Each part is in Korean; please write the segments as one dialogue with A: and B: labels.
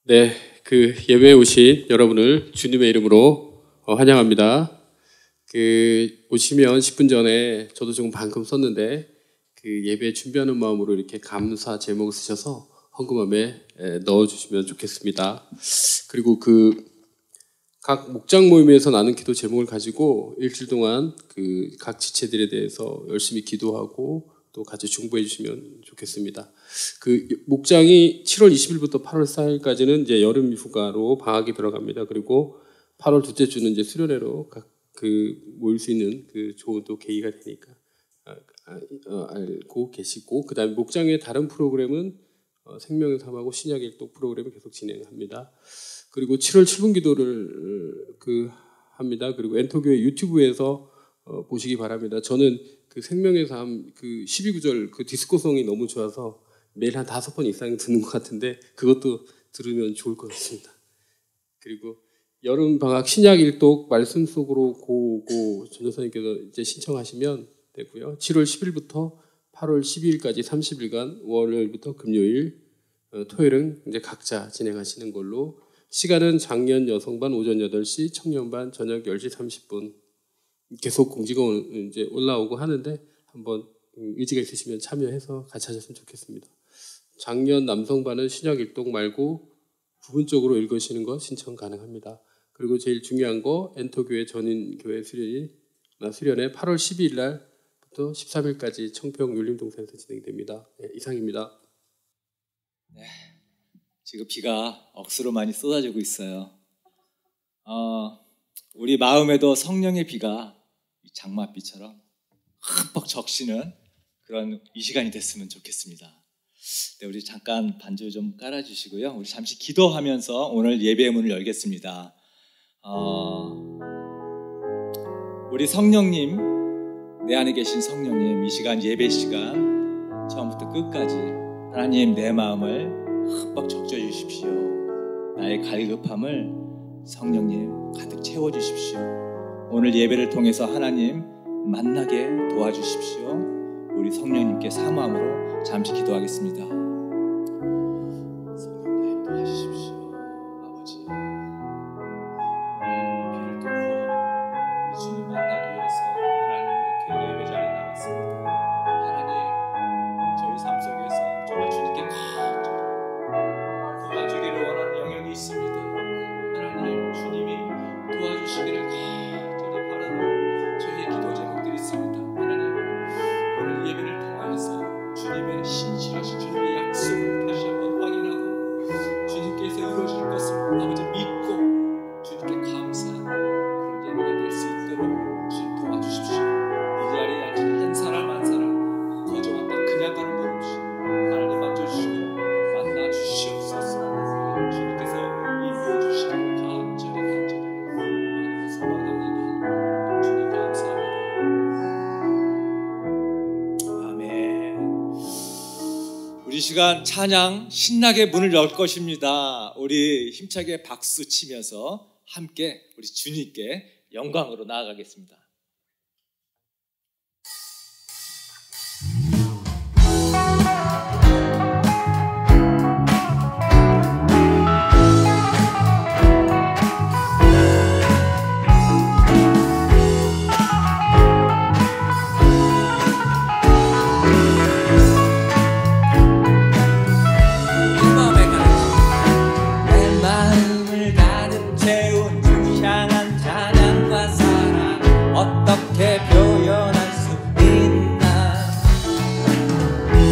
A: 네, 그 예배에 오신 여러분을 주님의 이름으로 환영합니다. 오시면 10분 전에 저도 지금 방금 썼는데 예배 준비하는 마음으로 이렇게 감사 제목을 쓰셔서 헌금함에 넣어주시면 좋겠습니다. 그리고 각 목장 모임에서 나눈 기도 제목을 가지고 일주일 동안 각 지체들에 대해서 열심히 기도하고 또 같이 중보해 주시면 좋겠습니다. 목장이 7월 20일부터 8월 4일까지는 이제 여름 휴가로 방학이 들어갑니다. 그리고 8월 둘째 주는 이제 수련회로 모일 수 있는 좋은 또 계기가 되니까 알고 계시고, 그다음에 목장의 다른 프로그램은 생명의 삶하고 신약의 일독 프로그램을 계속 진행합니다. 그리고 7월 7분 기도를 합니다. 그리고 엔터교회 유튜브에서 보시기 바랍니다. 저는 생명의 삶 12구절 디스코송이 너무 좋아서 매일 한 5번 이상 듣는 것 같은데 그것도 들으면 좋을 것 같습니다. 그리고 여름 방학 신약 일독 말씀 속으로 고고 전도사님께서 이제 신청하시면 되고요. 7월 10일부터 8월 12일까지 30일간 월요일부터 금요일, 토요일은 이제 각자 진행하시는 걸로, 시간은 장년 여성반 오전 8시, 청년반 저녁 10시 30분 계속 공지가 이제 올라오고 하는데 한번 의지가 있으시면 참여해서 같이 하셨으면 좋겠습니다. 장년 남성반은 신약 일독 말고 부분적으로 읽으시는 거 신청 가능합니다. 그리고 제일 중요한 거 엔터교회 전인교회 수련회 8월 12일 날부터 13일까지 청평 율림동산에서 진행됩니다. 네, 이상입니다.
B: 네, 지금 비가 억수로 많이 쏟아지고 있어요. 우리 마음에도 성령의 비가 장맛비처럼 흠뻑 적시는 그런 이 시간이 됐으면 좋겠습니다. 네, 우리 잠깐 반주 좀 깔아주시고요. 우리 잠시 기도하면서 오늘 예배의 문을 열겠습니다. 우리 성령님, 내 안에 계신 성령님, 이 시간 예배 시간 처음부터 끝까지 하나님 내 마음을 흠뻑 적셔주십시오. 나의 갈급함을 성령님 가득 채워주십시오. 오늘 예배를 통해서 하나님 만나게 도와주십시오. 우리 성령님께 사모함으로 잠시 기도하겠습니다. 성령님 도와주십시오. 아버지, 오늘 비를 뚫고 우리 주님 만나기 위해서 하나님 이렇게 예배 자리에 나왔습니다. 하나님, 저희 삶 속에서 정말 주님께 도와주기를 원하는 영역이 있습니다. 하나님, 주님이 도와주시기를 간절히 바라는 저희의 기도 제목들이 있습니다. 하나님, 오늘 예배를 통하여서 주님의 신실하신 주님의 약속을 다시 한번 확인하고 주님께서 이루어질 것을 아버지 믿고 주님께 감사하는 그런 예배가 될 수 있도록 주님 도와주십시오. 이 자리에 앉은 한 사람 한 사람 거저왔다 그냥 가는 분 없이 하나님 만져주시고 만나주시옵소서. 주님께서 인도해 주시기를 간절히 소망합니다. 주님 감사합니다. 아멘. 우리 시간 찬양 신나게 문을 열 것입니다. 우리 힘차게 박수 치면서 함께 우리 주님께 영광으로 나아가겠습니다.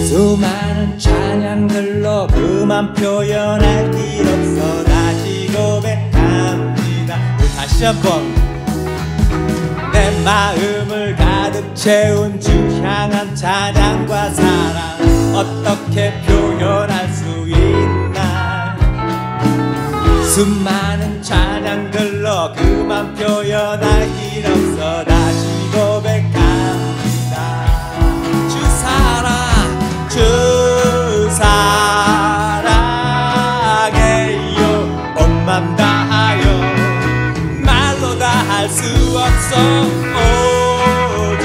C: 수많은 찬양들로 그만 표현할 길 없어 다시 고백합니다. 다시 한번. 내 마음을 가득 채운 주 향한 찬양과 사랑 어떻게 표현할 수 있나. 수많은 찬양들로 그만 표현할 길 없어 다시 고백합니다. 주 사랑해요. 온 맘 다하여 말로 다 할 수 없어. 오 주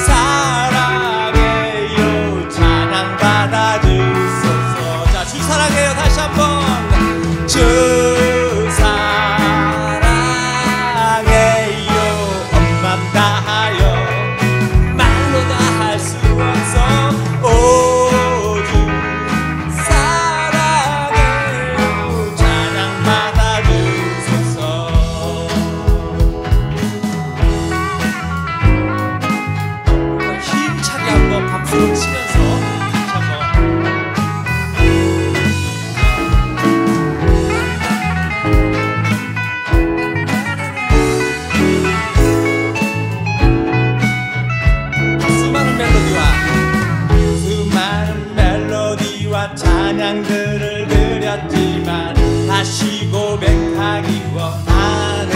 C: 사랑해요. 찬양 받아주소서. 자, 주 사랑해요 다시 한번. 다시 고백하기 원하네.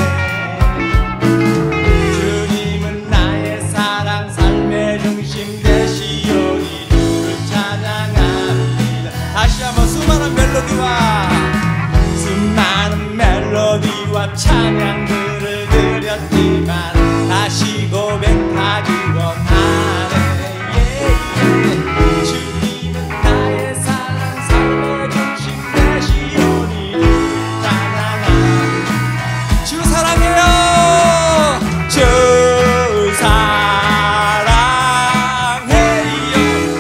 C: 주님은 나의 사랑 삶의 중심 되시오니 주를 찬양합니다. 다시 한번 수많은 멜로디와 찬양들을 드렸지만 다시 고백하기 원하네. 주님은 나의 사랑 삶의 중심 되시오니 찬양합니다. 주 사랑해요. 주 사랑해요.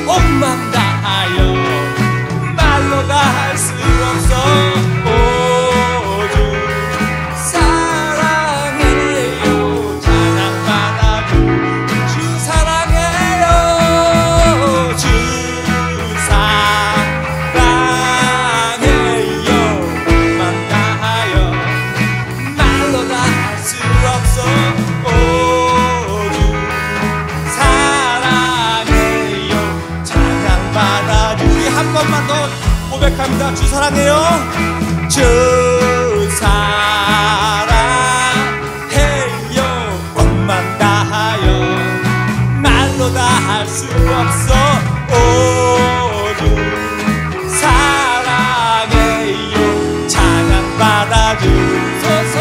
C: 온 맘 다하여 말로 다 할 수 없어. 고백합니다. 주 사랑해요. 주 사랑해요. 온맘 다하여 말로 다 할 수 없어. 오주 사랑해요. 찬양 받아주소서.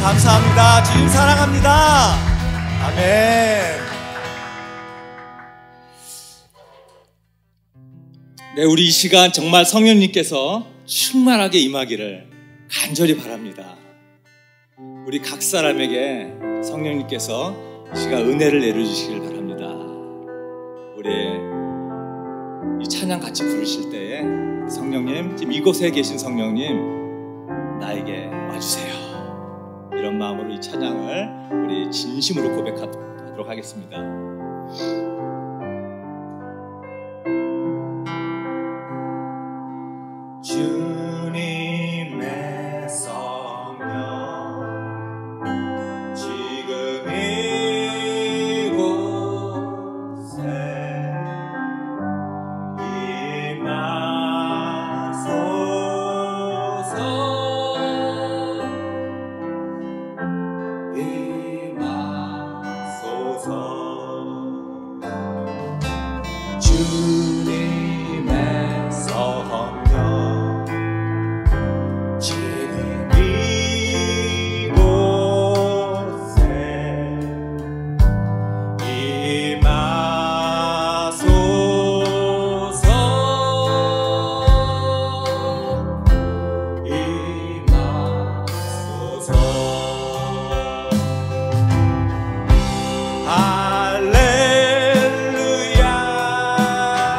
C: 감사합니다. 주님 사랑합니다. 아멘. 네, 우리 이 시간 정말 성령님께서 충만하게 임하기를 간절히 바랍니다. 우리 각 사람에게 성령님께서 이 시간 은혜를 내려주시길 바랍니다. 우리 이 찬양 같이 부르실 때에 성령님, 지금 이곳에 계신 성령님 나에게 와주세요. 이런 마음으로 이 찬양을 우리 진심으로 고백하도록 하겠습니다. 주님의 성령 지금 이곳에 임하소서. 주님의 성령 지금 이곳에 임하소서. 임하소서. 할렐루야.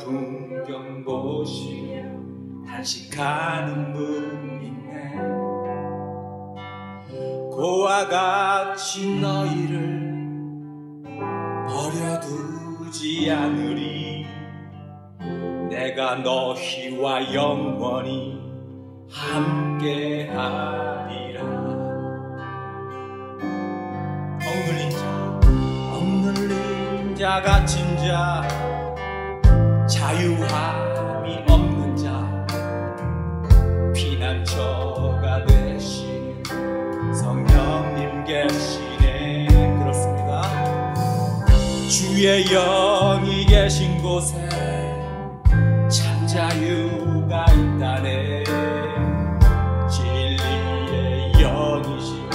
C: 풍경 보시며 단식하는 분 있네. 고와 같이 너희를 버려두지 않으리. 내가 너희와 영원히 함께하리라. 억눌린 자 갇힌 자 자유함이 없는 자 피난처가 되신 성령님 계시네. 그렇습니다. 주의 영이 계신 곳에 참 자유가 있다네. 진리의 영이시여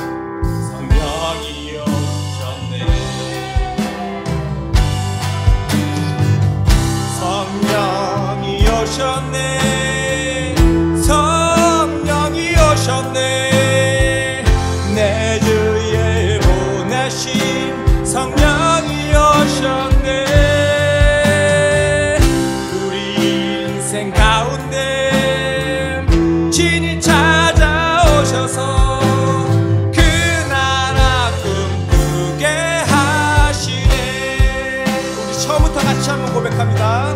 C: 성령이 오셨네. 성령이 오셨네. 성령이 오셨네. 내 주에 보내신 성령이 오셨네. 우리 인생 가운데 진히 찾아오셔서 그 나라 꿈꾸게 하시네. 우리 처음부터 같이 한번 고백합니다.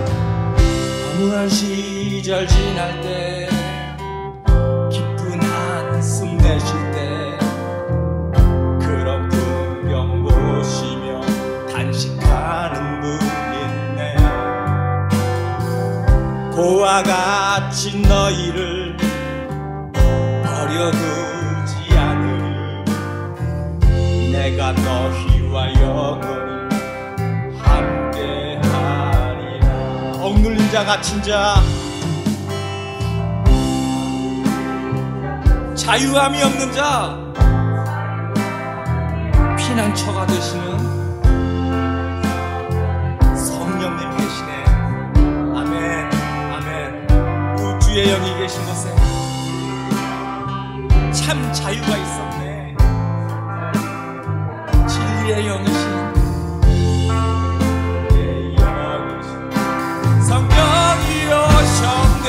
C: 허무한 시절 지날 때 깊은 한숨 내쉴 때 그런 풍경 보시며 단식하는 분 있네. 고와 같이 너희를 버려두지 않으리. 내가 너희와 영원히 함께하리라. 억눌린 자 갇힌 자 자유함이 없는 자 피난처가 되시는 성령님 계시네. 아멘 아멘. 우주의 영이 계신 곳에 참 자유가 있었네. 진리의 영이신 성령이 오셨네.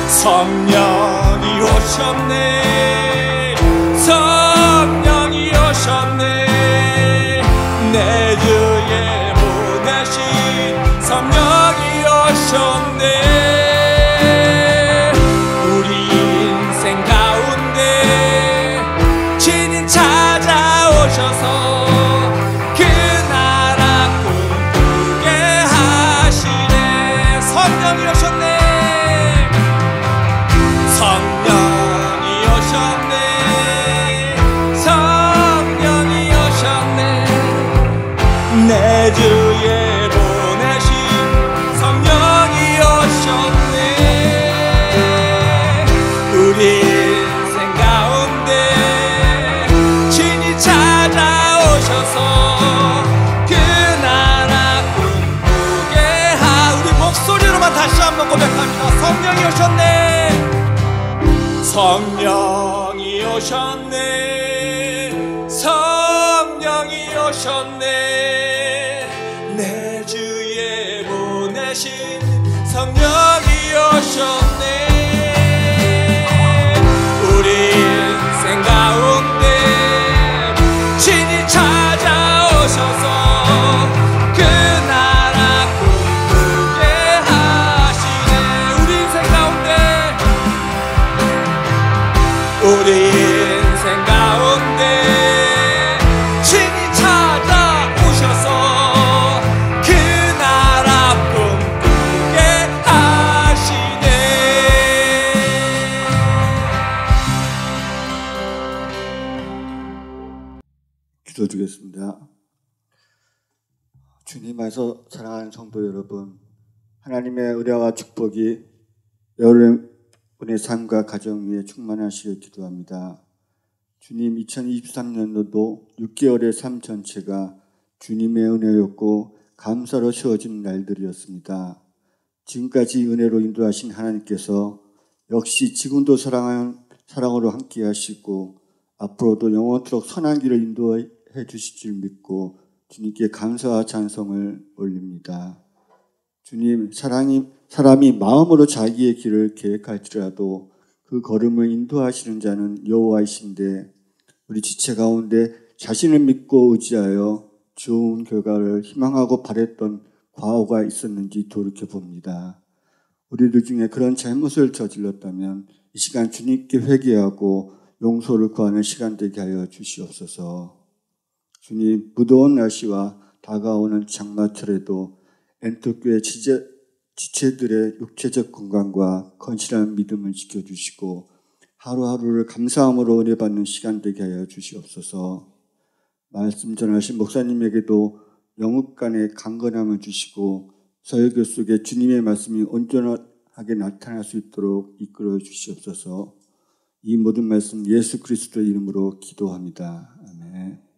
C: 성령이 오셨네. 성령이 오셨네. 내 주에 보내신 성령이 오셨네. 우리 인생 가운데 진히 찾아오셔서 그 나라 꿈꾸게 하시네. 성령이 오셨네. 성령이 오셨네. 성령이 오셨네. 내 주에 보내신 성령이 오셨네. 우리 인생 가운데 진히 찾아오셔서 그 나라 꿈꾸게 우리 목소리로만 다시 한번 고백합니다. 성령이 오셨네. 성령이 오셨네. 성령이 오셨네. 내 주에 보내신 성령이 오셨네. 우리 인생 가운데 진히 찾아오셔서 그 나라 꿈꾸게 하시네. 우리 인생 가운데 우리 인생 가운데 친히 찾아오셔서 그 나라 꿈꾸게 하시네.
D: 기도드리겠습니다. 주님 안에서 사랑하는 성도 여러분, 하나님의 은혜와 축복이 여러분의 삶과 가정 위에 충만하시길 기도합니다. 주님, 2023년도도 6개월의 삶 전체가 주님의 은혜였고 감사로 채워진 날들이었습니다. 지금까지 은혜로 인도하신 하나님께서 역시 지금도 사랑으로 함께 하시고 앞으로도 영원토록 선한 길을 인도해 주실 줄 믿고 주님께 감사와 찬송을 올립니다. 주님, 사람이 마음으로 자기의 길을 계획할지라도 그 걸음을 인도하시는 자는 여호와이신데 우리 지체 가운데 자신을 믿고 의지하여 좋은 결과를 희망하고 바랬던 과거가 있었는지 돌이켜봅니다. 우리들 중에 그런 잘못을 저질렀다면 이 시간 주님께 회개하고 용서를 구하는 시간 되게 하여 주시옵소서. 주님, 무더운 날씨와 다가오는 장마철에도 엔터교회 지체들의 육체적 건강과 건실한 믿음을 지켜주시고 하루하루를 감사함으로 은혜받는 시간 되게 하여 주시옵소서. 말씀 전하신 목사님에게도 영육 간의 강건함을 주시고 설교 속에 주님의 말씀이 온전하게 나타날 수 있도록 이끌어 주시옵소서. 이 모든 말씀 예수 그리스도의 이름으로 기도합니다. 아멘.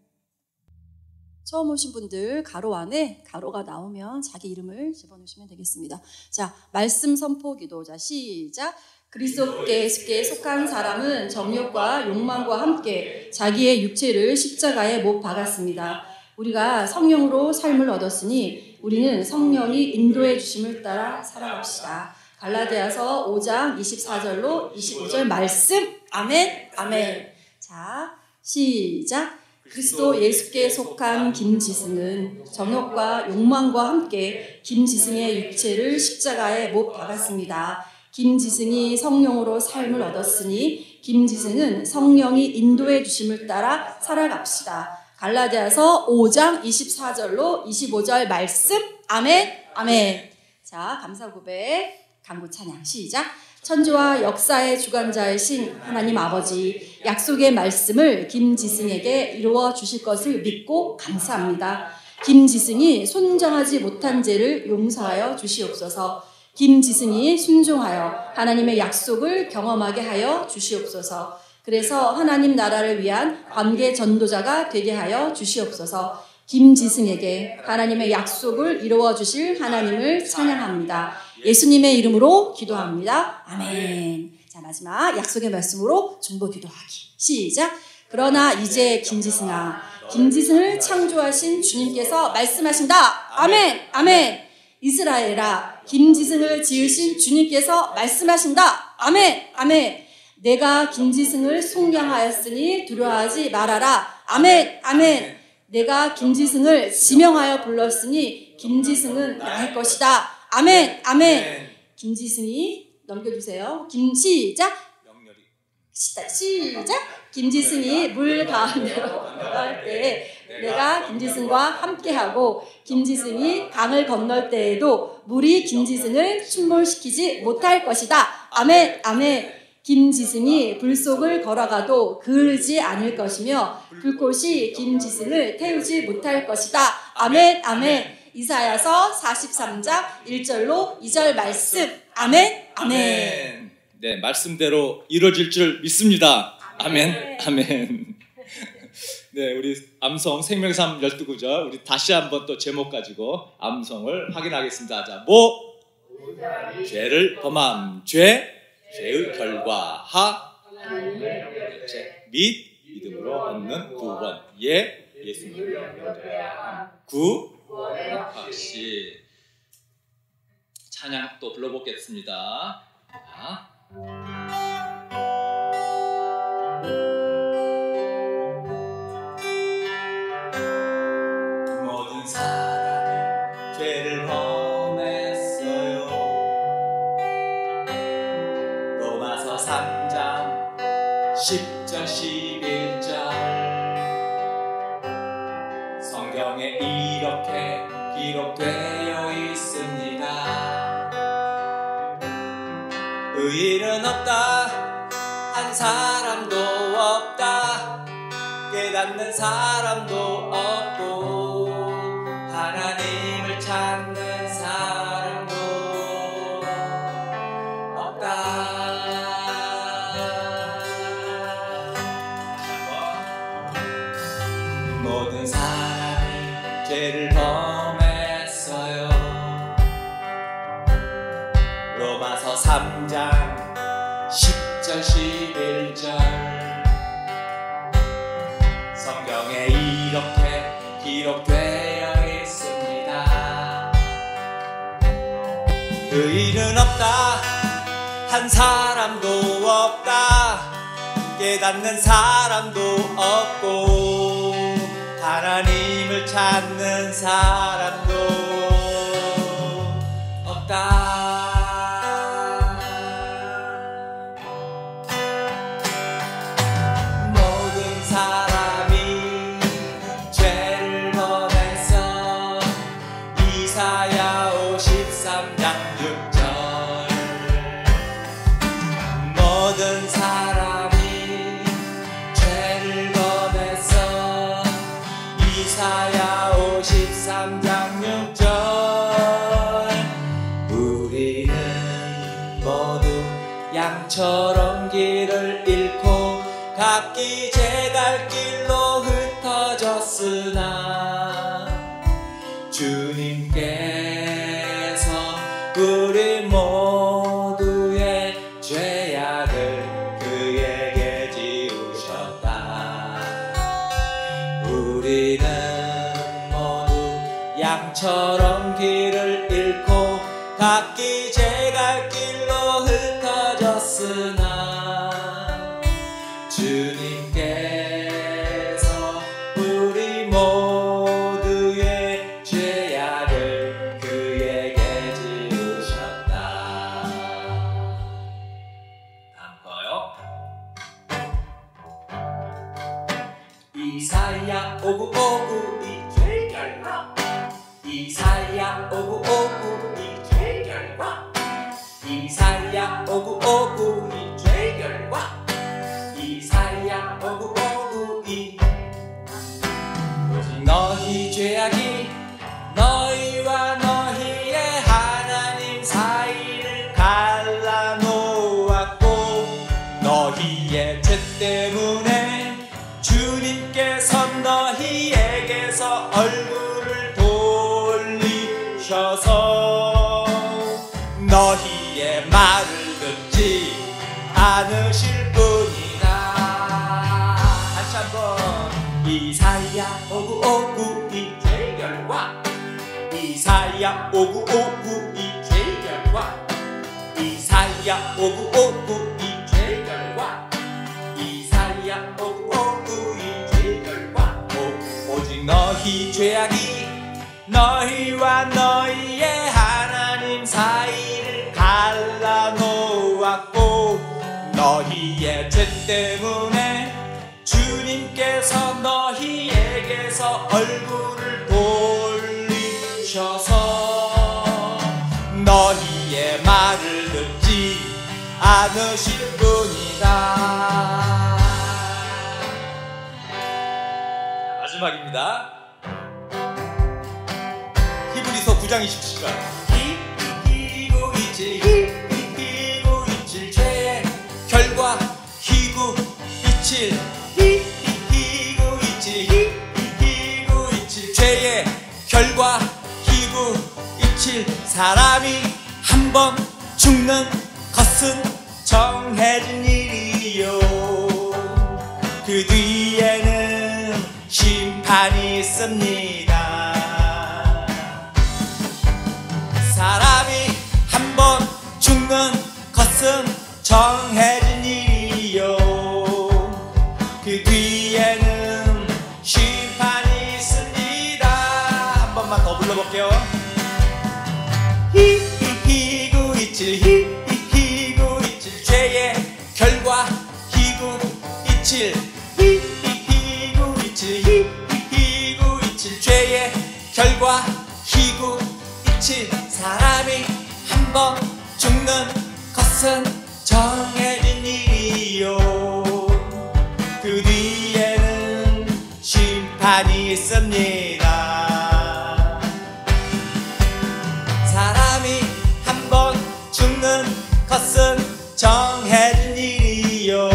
E: 처음 오신 분들 가로 안에 가로가 나오면 자기 이름을 집어넣으시면 되겠습니다. 자, 말씀 선포 기도. 자, 시작. 그리스도께 속한 사람은 정욕과 욕망과 함께 자기의 육체를 십자가에 못 박았습니다. 우리가 성령으로 삶을 얻었으니 우리는 성령이 인도해 주심을 따라 살아갑시다. 갈라디아서 5장 24절로 25절 말씀. 아멘, 아멘. 자, 시작. 그리스도 예수께 속한 김지승은 정욕과 욕망과 함께 김지승의 육체를 십자가에 못 박았습니다. 김지승이 성령으로 삶을 얻었으니 김지승은 성령이 인도해 주심을 따라 살아갑시다. 갈라디아서 5장 24절로 25절 말씀. 아멘, 아멘. 자, 감사 고백, 간구 찬양 시작. 천지와 역사의 주관자이신 하나님 아버지, 약속의 말씀을 김지승에게 이루어 주실 것을 믿고 감사합니다. 김지승이 순종하지 못한 죄를 용서하여 주시옵소서. 김지승이 순종하여 하나님의 약속을 경험하게 하여 주시옵소서. 그래서 하나님 나라를 위한 관계 전도자가 되게 하여 주시옵소서. 김지승에게 하나님의 약속을 이루어 주실 하나님을 찬양합니다. 예수님의 이름으로 기도합니다. 아멘. 자, 마지막 약속의 말씀으로 중보 기도하기. 시작. 그러나 이제 김지승아, 김지승을 창조하신 주님께서 말씀하신다. 아멘, 아멘. 이스라엘아, 김지승을 지으신 주님께서 말씀하신다. 아멘, 아멘. 내가 김지승을 속량하였으니 두려워하지 말아라. 아멘, 아멘. 내가 김지승을 지명하여 불렀으니 김지승은 나의 것이다. 아멘, 아멘. 김지승이 넘겨주세요. 시작. 시작. 김지승이 물 가운데로 건너갈 때에 내가 김지승과 함께하고 김지승이 강을 건널 때에도 물이 김지승을 충몰시키지 못할 것이다. 아멘, 아멘. 김지승이 불 속을 걸어가도 그르지 않을 것이며 불꽃이 김지승을 태우지 못할 것이다. 아멘, 아멘. 이사야서 43장 1절로 2절 말씀. 아멘, 아멘.
C: 네, 말씀대로 이루어질 줄 믿습니다. 아멘, 아멘. 네, 우리 암송 생명삼 12구절 우리 다시 한번 또 제목 가지고 암송을 확인하겠습니다. 자, 죄를 범함, 죄의 결과, 믿음으로 얻는 구원, 예수님을 구원하시. 찬양 또 불러보겠습니다. 모든 사람이 죄를 범했어요. 로마서 3장 10절 11절 성경에 이렇게 기록되어 있습니다. 의인은 없다, 한 사람도 없다, 깨닫는 사람도 없고 하나님을 찾는 사람도 없다. 모든 사람이 죄를 범했어요. 로마서 3장 10절 11절 성경에 이렇게 기록돼 의인은 없다, 한 사람도 없다, 깨닫는 사람도 없고 하나님을 찾는 사람도 없다. 모든 사람이 죄를 범해서 이사야 53장 6절 모든 사람이 죄를 범해서 이사야 53장 6절 우리는 모두 양처럼 길을 잃고 각기 제갈 길로 흩어졌으나 주님께서 우리 모두의 죄악을 그에게 지우셨다. 우리는 모두 양처럼 길을 잃고 각기 제갈 길로 흩어졌으나 주님께서 우리 모두의 죄악을 그에게 지우셨다. 다음 거요. 이사야 5959 이 죄 결과 이사야 5959 이 죄 결과 이사야 5959 이 죄 결과 이사야 5959 이 오직 너희 죄악이 너희와 너희의 하나님 사이를 갈라놓았고 너희의 죄 때문에 주님께서 너희에게서 얼굴을 돌리셔서 너희의 말을 듣지 않으실 뿐이다. 다시 한번 이사야 5959 이 죄 결과 이사야 5959 이 죄 결과 이사야 5959 이 죄 결과 이사야 5959 이 죄 결과 오직 너희 죄악이 너희와 너희의 하나님 사이를 갈라놓았고 너희의 죄 때문에 주님께서 너희에게서 얼굴을 돌리셔서 너희의 말을 듣지 않으실 뿐이다. 마지막입니다. 히브리서 9장 27절 희고 이칠 죄의 결과 희고 이칠 희고 이칠 죄의 결과 희고 이칠 사람이 한 번 죽는 것은 정해진 일이요 그 뒤에는 심판이 있습니다. 사람이 한 번 죽는 것은 정해진 일이요 그 뒤에는 심판이 있습니다. 한 번만 더 불러볼게요. 희고 이칠 희고 이칠 죄의 결과 희고 이칠 희고 이칠 희고 이칠 죄의 결과 희고 이칠 사람이 한 번 죽는 것은 정해진 일이요 그 뒤에는 심판이 있습니다. 사람이 한 번 죽는 것은 정해진 일이요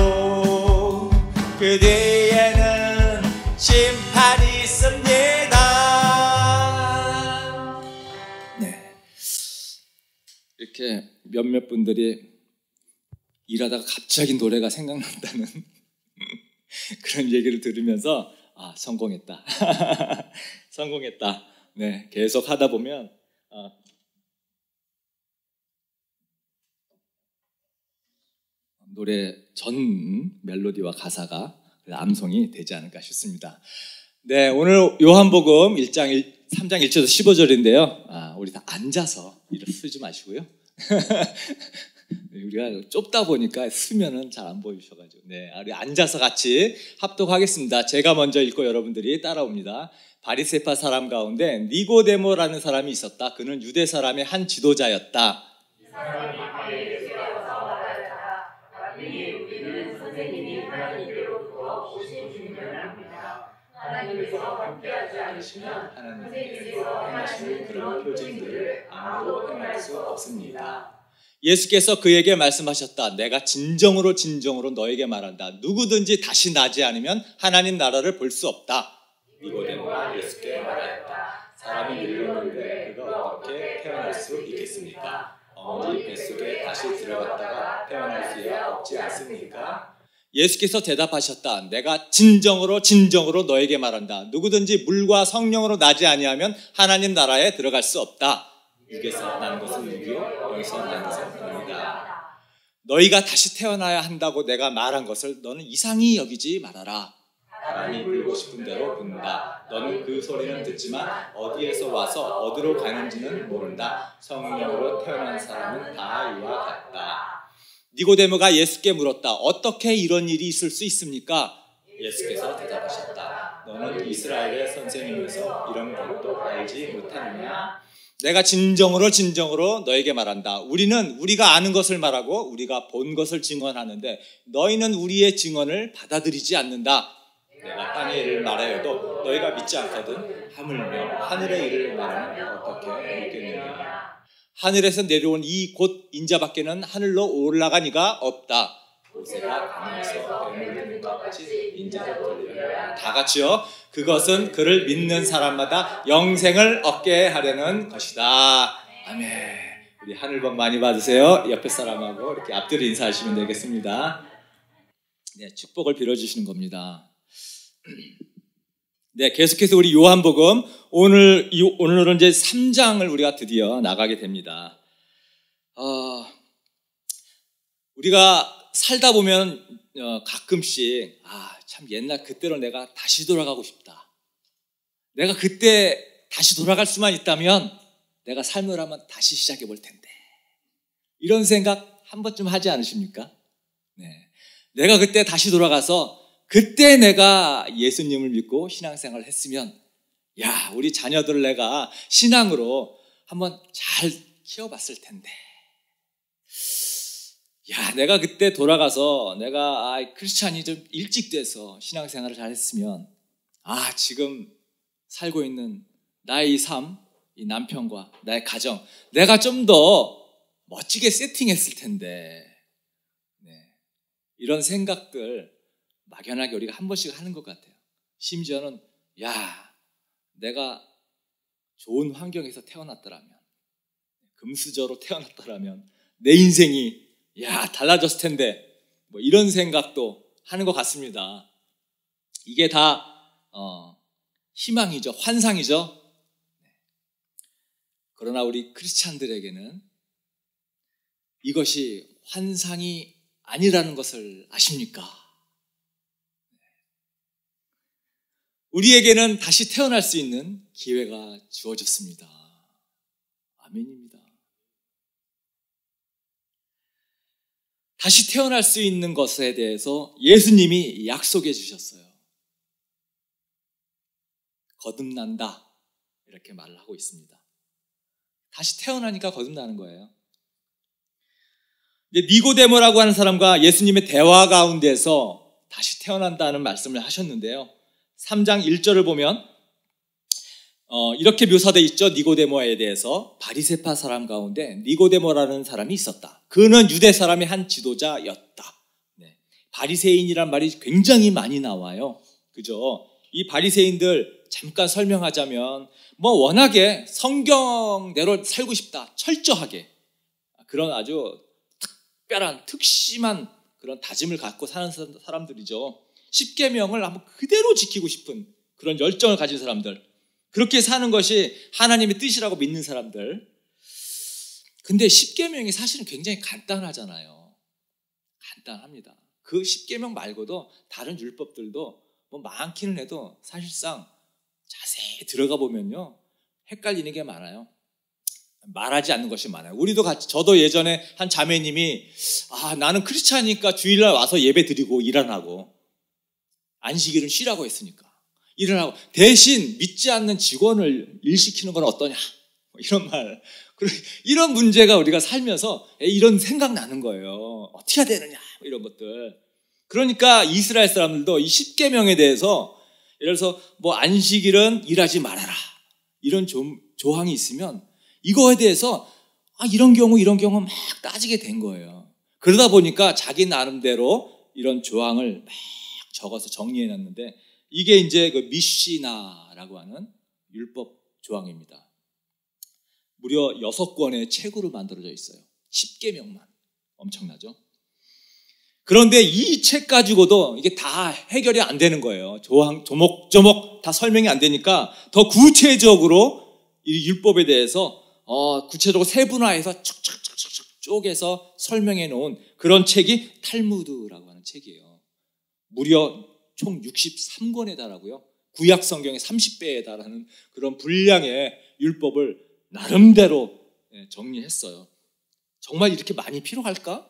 C: 그 뒤에는 심판이 있습니다. 네. 이렇게 몇몇 분들이 일하다가 갑자기 노래가 생각난다는 그런 얘기를 들으면서 아, 성공했다. 성공했다. 네, 계속 하다 보면 노래 전 멜로디와 가사가 암송이 되지 않을까 싶습니다. 네, 오늘 요한복음 3장 1절에서 15절인데요. 우리 다 앉아서 일을 쓰지 마시고요. 우리가 좁다 보니까 쓰면은 잘 안 보이셔가지고, 네, 우리 앉아서 같이 합독하겠습니다. 제가 먼저 읽고 여러분들이 따라옵니다. 바리새파 사람 가운데 니고데모라는 사람이 있었다. 그는 유대 사람의 한 지도자였다.
F: 이 사람이 밤에 예수께로서 말하였다. rabbi, 우리는 선생님이 하나님께로부터 오신 주님을 압니다. 하나님께서 함께하지 않으시면 선생님께서 행하시는 그런 표징들을 아무도 행할 수 없습니다.
C: 예수께서 그에게 말씀하셨다. 내가 진정으로 너에게 말한다. 누구든지 다시 나지 않으면 하나님 나라를 볼 수 없다.
F: 니고데모가 예수께 말하였다. 사람이 늙었는데 그가 어떻게 태어날 수 있겠습니까? 어머니 뱃속에 다시 들어갔다가 태어날 수야 없지 않습니까?
C: 예수께서 대답하셨다. 내가 진정으로 너에게 말한다. 누구든지 물과 성령으로 나지 아니하면 하나님 나라에 들어갈 수 없다.
F: 육에서 난 것은 육이요 영에서 난 것은 영이다.
C: 너희가 다시 태어나야 한다고 내가 말한 것을 너는 이상히 여기지 말아라.
F: 바람이 불고 싶은 대로 분다. 너는 그 소리는 듣지만 어디에서 와서 어디로 가는지는 모른다. 성령으로 태어난 사람은 다 이와 같다.
C: 니고데모가 예수께 물었다. 어떻게 이런 일이 있을 수 있습니까?
F: 예수께서 대답하셨다. 너는 이스라엘의 선생님에서 이런 것도 알지 못하느냐?
C: 내가 진정으로 너에게 말한다. 우리는 우리가 아는 것을 말하고 우리가 본 것을 증언하는데 너희는 우리의 증언을 받아들이지 않는다.
F: 내가 땅의 일을 말하여도 너희가 믿지 않거든. 하물며 하늘의 일을 말하면 어떻게 믿겠느냐?
C: 하늘에서 내려온 이 곧 인자밖에는 하늘로 올라간 이가 없다.
F: 모세가 강에서 뱀을 듣는 것 같이 인자도 들려야
C: 다 같이요. 그것은 그를 믿는 사람마다 영생을 얻게 하려는 것이다. 아멘. 우리 하늘복 많이 받으세요. 옆에 사람하고 이렇게 앞뒤로 인사하시면 되겠습니다. 네, 축복을 빌어주시는 겁니다. 네, 계속해서 우리 요한복음 오늘은 이제 3장을 우리가 드디어 나가게 됩니다. 우리가 살다 보면 가끔씩 참 옛날 그때로 내가 다시 돌아가고 싶다. 내가 그때 다시 돌아갈 수만 있다면 내가 삶을 한번 다시 시작해 볼 텐데. 이런 생각 한 번쯤 하지 않으십니까? 네. 내가 그때 다시 돌아가서 그때 내가 예수님을 믿고 신앙생활을 했으면 우리 자녀들을 내가 신앙으로 한번 잘 키워봤을 텐데. 내가 그때 돌아가서 내가 크리스찬이 좀 일찍 돼서 신앙생활을 잘 했으면 지금 살고 있는 나의 이 삶, 이 남편과 나의 가정 내가 좀 더 멋지게 세팅했을 텐데. 네. 이런 생각들 막연하게 우리가 한 번씩 하는 것 같아요. 심지어는 내가 좋은 환경에서 태어났더라면, 금수저로 태어났더라면 내 인생이 달라졌을 텐데, 이런 생각도 하는 것 같습니다. 이게 다 희망이죠. 환상이죠. 그러나 우리 크리스찬들에게는 이것이 환상이 아니라는 것을 아십니까? 우리에게는 다시 태어날 수 있는 기회가 주어졌습니다. 아멘입니다. 다시 태어날 수 있는 것에 대해서 예수님이 약속해 주셨어요. 거듭난다. 이렇게 말을 하고 있습니다. 다시 태어나니까 거듭나는 거예요. 니고데모라고 하는 사람과 예수님의 대화 가운데서 다시 태어난다는 말씀을 하셨는데요. 3장 1절을 보면 이렇게 묘사되어 있죠. 니고데모에 대해서 바리새파 사람 가운데 니고데모라는 사람이 있었다. 그는 유대 사람의 한 지도자였다. 네. 바리새인이란 말이 굉장히 많이 나와요. 그죠? 이 바리새인들 잠깐 설명하자면 워낙에 성경대로 살고 싶다. 철저하게. 그런 아주 특별한 특심한 그런 다짐을 갖고 사는 사람들이죠. 십계명을 한번 그대로 지키고 싶은 그런 열정을 가진 사람들. 그렇게 사는 것이 하나님의 뜻이라고 믿는 사람들. 근데 십계명이 사실은 굉장히 간단하잖아요. 간단합니다. 그 10계명 말고도 다른 율법들도 뭐 많기는 해도 사실상 자세히 들어가 보면요, 헷갈리는 게 많아요. 말하지 않는 것이 많아요. 우리도 같이, 저도 예전에 한 자매님이 나는 크리스찬이니까 주일날 와서 예배 드리고 일 안 하고 안식일은 쉬라고 했으니까 일을 하고 대신 믿지 않는 직원을 일시키는 건 어떠냐, 이런 말. 이런 문제가 우리가 살면서 이런 생각 나는 거예요. 어떻게 해야 되느냐, 이런 것들. 그러니까 이스라엘 사람들도 이 10계명에 대해서, 예를 들어서 뭐 안식일은 일하지 말아라, 이런 조항이 있으면 이거에 대해서 이런 경우 막 따지게 된 거예요. 그러다 보니까 자기 나름대로 이런 조항을 막 적어서 정리해놨는데, 이게 이제 그 미시나라고 하는 율법 조항입니다. 무려 6권의 책으로 만들어져 있어요. 10계명만. 엄청나죠? 그런데 이 책 가지고도 이게 다 해결이 안 되는 거예요. 조항, 조목조목 다 설명이 안 되니까 더 구체적으로 이 율법에 대해서 구체적으로 세분화해서 축축축축 쪼개서 설명해 놓은 그런 책이 탈무드라고 하는 책이에요. 무려 총 63권에 달하고요. 구약 성경의 30배에 달하는 그런 분량의 율법을 나름대로 정리했어요. 정말 이렇게 많이 필요할까?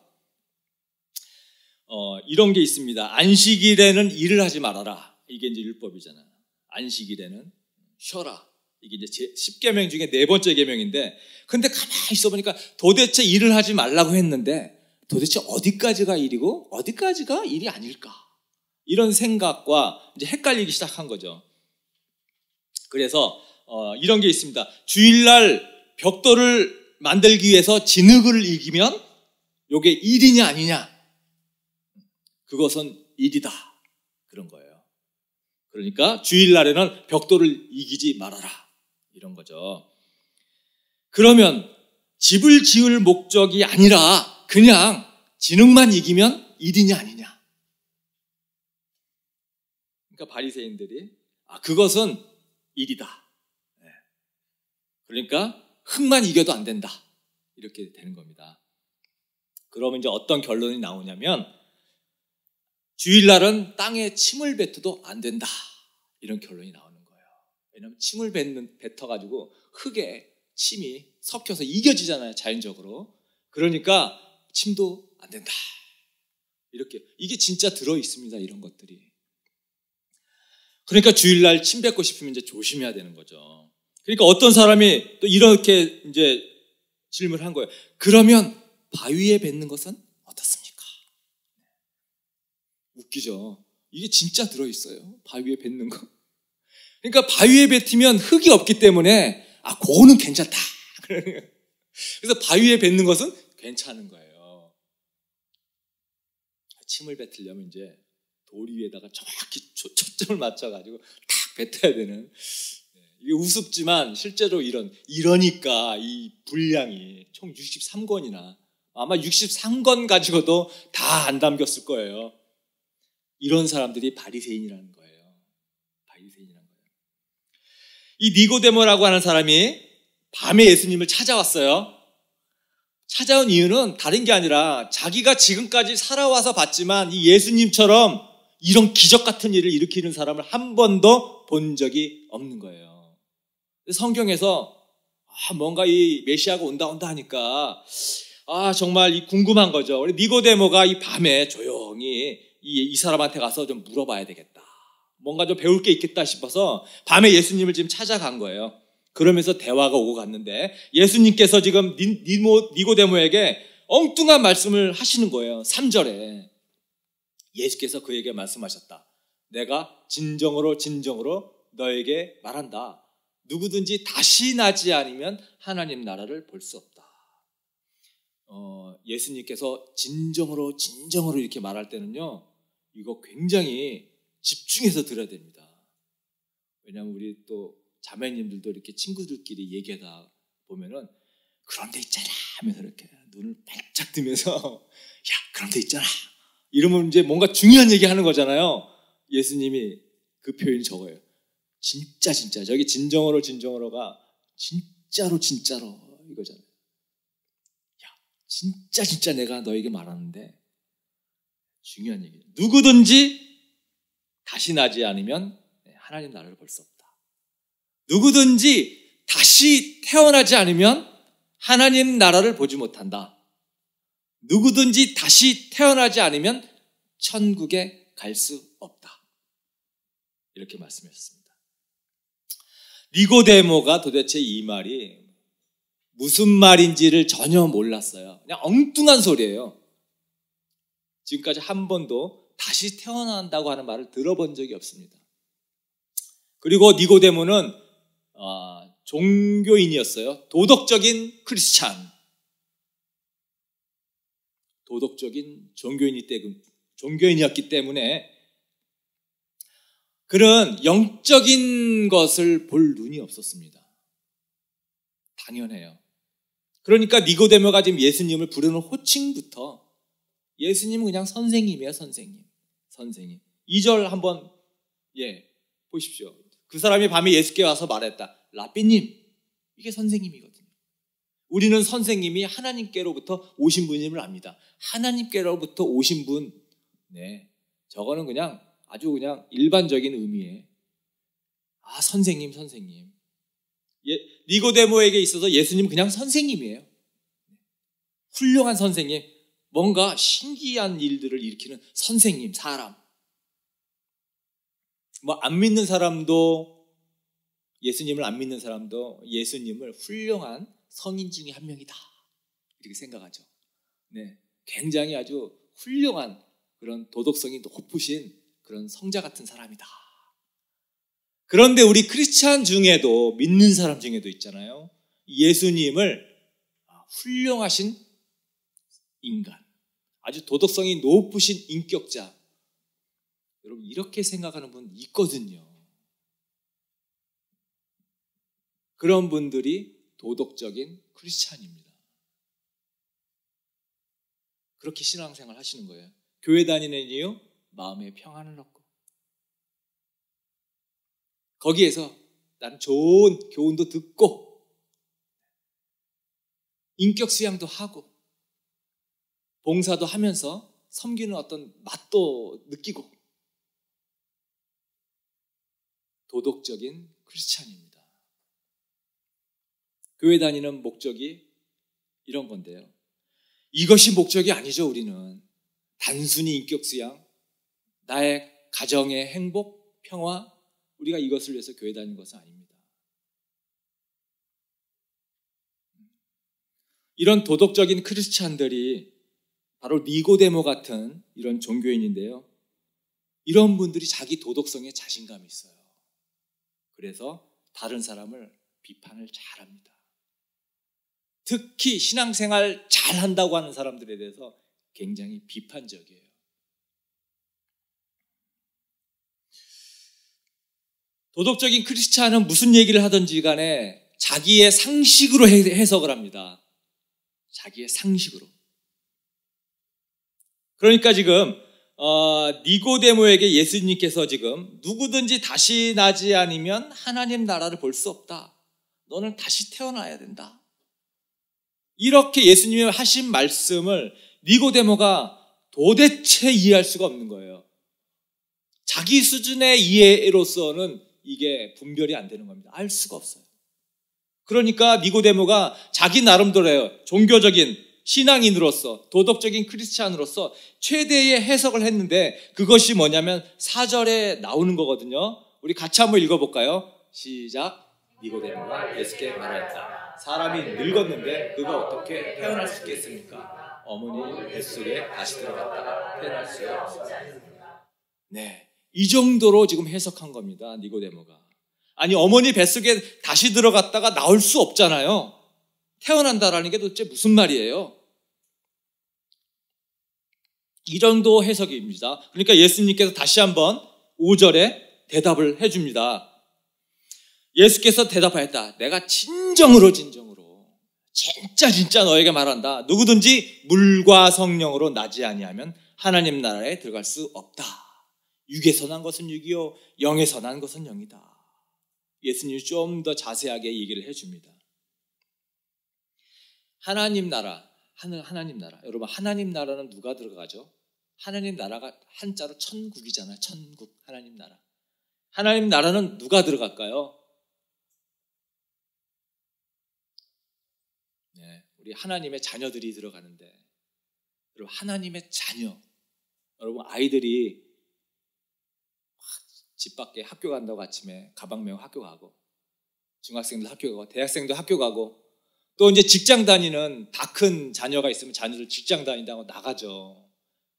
C: 이런 게 있습니다. 안식일에는 일을 하지 말아라. 이게 이제 율법이잖아요. 안식일에는 쉬어라. 이게 이제 10계명 중에 4번째 계명인데, 근데 가만히 있어 보니까 도대체 일을 하지 말라고 했는데 도대체 어디까지가 일이고 어디까지가 일이 아닐까? 이런 생각과 이제 헷갈리기 시작한 거죠. 그래서 이런 게 있습니다. 주일날 벽돌을 만들기 위해서 진흙을 이기면 이게 일이냐 아니냐? 그것은 일이다. 그런 거예요. 그러니까 주일날에는 벽돌을 이기지 말아라. 이런 거죠. 그러면 집을 지을 목적이 아니라 그냥 진흙만 이기면 일이냐 아니냐? 그러니까 바리새인들이 그것은 일이다. 그러니까 흙만 이겨도 안 된다. 이렇게 되는 겁니다. 그러면 이제 어떤 결론이 나오냐면, 주일날은 땅에 침을 뱉어도 안 된다. 이런 결론이 나오는 거예요. 왜냐하면 침을 뱉어가지고 흙에 침이 섞여서 이겨지잖아요, 자연적으로. 그러니까 침도 안 된다. 이렇게. 이게 진짜 들어있습니다, 이런 것들이. 그러니까 주일날 침 뱉고 싶으면 이제 조심해야 되는 거죠. 그러니까 어떤 사람이 또 이렇게 이제 질문을 한 거예요. 그러면 바위에 뱉는 것은 어떻습니까? 웃기죠? 이게 진짜 들어있어요. 바위에 뱉는 거. 그러니까 바위에 뱉으면 흙이 없기 때문에 그거는 괜찮다. 그래서 바위에 뱉는 것은 괜찮은 거예요. 침을 뱉으려면 이제 돌 위에다가 정확히 초점을 맞춰가지고 탁 뱉어야 되는. 이게 우습지만 실제로 이러니까 이 분량이 총 63권이나, 아마 63권 가지고도 다 안 담겼을 거예요. 이런 사람들이 바리새인이라는 거예요. 바리새인이라는 거예요. 이 니고데모라고 하는 사람이 밤에 예수님을 찾아왔어요. 찾아온 이유는 다른 게 아니라 자기가 지금까지 살아와서 봤지만 이 예수님처럼 이런 기적 같은 일을 일으키는 사람을 한 번도 본 적이 없는 거예요. 성경에서 뭔가 이 메시아가 온다 하니까 정말 이 궁금한 거죠. 우리 니고데모가 이 밤에 조용히 이 사람한테 가서 좀 물어봐야 되겠다. 뭔가 좀 배울 게 있겠다 싶어서 밤에 예수님을 지금 찾아간 거예요. 그러면서 대화가 오고 갔는데 예수님께서 지금 니고데모에게 엉뚱한 말씀을 하시는 거예요. 3절에 예수께서 그에게 말씀하셨다. 내가 진정으로 너에게 말한다. 누구든지 다시 나지 않으면 하나님 나라를 볼 수 없다. 예수님께서 진정으로 이렇게 말할 때는요, 이거 굉장히 집중해서 들어야 됩니다. 왜냐하면 우리 또 자매님들도 이렇게 친구들끼리 얘기하다 보면은 그런 데 있잖아 하면서 이렇게 눈을 반짝 뜨면서 야, 그런 데 있잖아. 이러면 이제 뭔가 중요한 얘기 하는 거잖아요. 예수님이 그 표현이 저거예요. 진짜 저기 진정으로가 진짜로 이거잖아요. 야, 진짜 내가 너에게 말하는데 중요한 얘기예요. 누구든지 다시 나지 않으면 하나님 나라를 볼 수 없다. 누구든지 다시 태어나지 않으면 하나님 나라를 보지 못한다. 누구든지 다시 태어나지 않으면 천국에 갈 수 없다. 이렇게 말씀하셨습니다. 니고데모가 도대체 이 말이 무슨 말인지를 전혀 몰랐어요. 그냥 엉뚱한 소리예요. 지금까지 한 번도 다시 태어난다고 하는 말을 들어본 적이 없습니다. 그리고 니고데모는 종교인이었어요. 도덕적인 크리스찬. 도덕적인 종교인이었기 때문에 그런 영적인 것을 볼 눈이 없었습니다. 당연해요. 그러니까 니고데모가 지금 예수님을 부르는 호칭부터 예수님은 그냥 선생님이에요. 선생님. 2절 한번 보십시오. 그 사람이 밤에 예수께 와서 말했다. 라삐님, 이게 선생님이거든요. 우리는 선생님이 하나님께로부터 오신 분임을 압니다. 하나님께로부터 오신 분, 저거는 그냥 아주 그냥 일반적인 의미의 선생님. 니고데모에게 있어서 예수님은 그냥 선생님이에요. 훌륭한 선생님, 뭔가 신기한 일들을 일으키는 선생님, 사람. 안 믿는 사람도, 예수님을 안 믿는 사람도 예수님을 훌륭한 성인 중에 한 명이다, 이렇게 생각하죠. 굉장히 아주 훌륭한 그런 도덕성이 높으신 그런 성자 같은 사람이다. 그런데 우리 크리스찬 중에도, 믿는 사람 중에도 있잖아요. 예수님을 훌륭하신 인간, 아주 도덕성이 높으신 인격자, 여러분 이렇게 생각하는 분 있거든요. 그런 분들이 도덕적인 크리스찬입니다. 그렇게 신앙생활 하시는 거예요. 교회 다니는 이유, 마음에 평안을 얻고, 거기에서 나는 좋은 교훈도 듣고, 인격 수양도 하고, 봉사도 하면서 섬기는 어떤 맛도 느끼고, 도덕적인 크리스찬입니다. 교회 다니는 목적이 이런 건데요. 이것이 목적이 아니죠. 우리는 단순히 인격 수양, 나의 가정의 행복, 평화, 우리가 이것을 위해서 교회 다니는 것은 아닙니다. 이런 도덕적인 크리스찬들이 바로 니고데모 같은 이런 종교인인데요. 이런 분들이 자기 도덕성에 자신감이 있어요. 그래서 다른 사람을 비판을 잘합니다. 특히 신앙생활 잘한다고 하는 사람들에 대해서 굉장히 비판적이에요. 도덕적인 크리스찬은 무슨 얘기를 하든지 간에 자기의 상식으로 해석을 합니다. 자기의 상식으로. 그러니까 지금 니고데모에게 예수님께서 지금 누구든지 다시 나지 않으면 하나님 나라를 볼 수 없다. 너는 다시 태어나야 된다. 이렇게 예수님이 하신 말씀을 니고데모가 도대체 이해할 수가 없는 거예요. 자기 수준의 이해로서는 이게 분별이 안 되는 겁니다. 알 수가 없어요. 그러니까 니고데모가 자기 나름대로요, 종교적인 신앙인으로서, 도덕적인 크리스찬으로서 최대의 해석을 했는데, 그것이 뭐냐면 4절에 나오는 거거든요. 우리 같이 한번 읽어볼까요? 시작. 니고데모가 예수께 말하였다. 사람이 늙었는데 그가 어떻게 태어날 수 있겠습니까? 어머니 뱃속에 다시 들어갔다가 태어날 수 없습니다. 이 정도로 지금 해석한 겁니다. 니고데모가. 아니, 어머니 뱃속에 다시 들어갔다가 나올 수 없잖아요. 태어난다라는 게 도대체 무슨 말이에요? 이 정도 해석입니다. 그러니까 예수님께서 다시 한번 5절에 대답을 해줍니다. 예수께서 대답하였다. 내가 진정으로 진짜 너에게 말한다. 누구든지 물과 성령으로 나지 아니하면 하나님 나라에 들어갈 수 없다. 육에서 난 것은 육이요 영에서 난 것은 영이다. 예수님이 좀 더 자세하게 얘기를 해줍니다. 하나님 나라. 여러분, 하나님 나라는 누가 들어가죠? 하나님 나라가 한자로 천국이잖아요. 천국, 하나님 나라. 하나님 나라는 누가 들어갈까요? 네, 우리 하나님의 자녀들이 들어가는데, 여러분 하나님의 자녀, 여러분 아이들이 집 밖에 학교 간다고 아침에 가방 메고 학교 가고, 중학생도 학교 가고, 대학생도 학교 가고, 또 이제 직장 다니는 다 큰 자녀가 있으면 자녀들 직장 다닌다고 나가죠.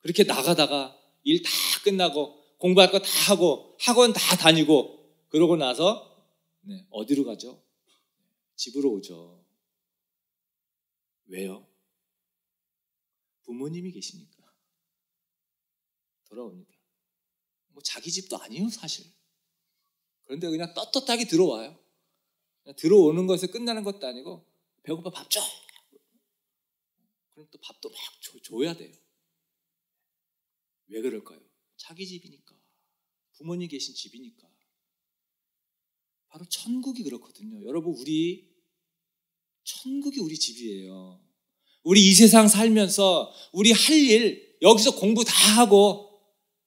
C: 그렇게 나가다가 일 다 끝나고 공부할 거 다 하고 학원 다 다니고 그러고 나서 어디로 가죠? 집으로 오죠. 왜요? 부모님이 계시니까 돌아옵니다. 뭐 자기 집도 아니에요 사실. 그런데 그냥 떳떳하게 들어와요. 그냥 들어오는 것에 끝나는 것도 아니고 배고파 밥 줘. 그럼 또 밥도 막 줘야 돼요. 왜 그럴까요? 자기 집이니까. 부모님 계신 집이니까. 바로 천국이 그렇거든요. 여러분 천국이 우리 집이에요. 우리 이 세상 살면서 우리 할 일 여기서 공부 다 하고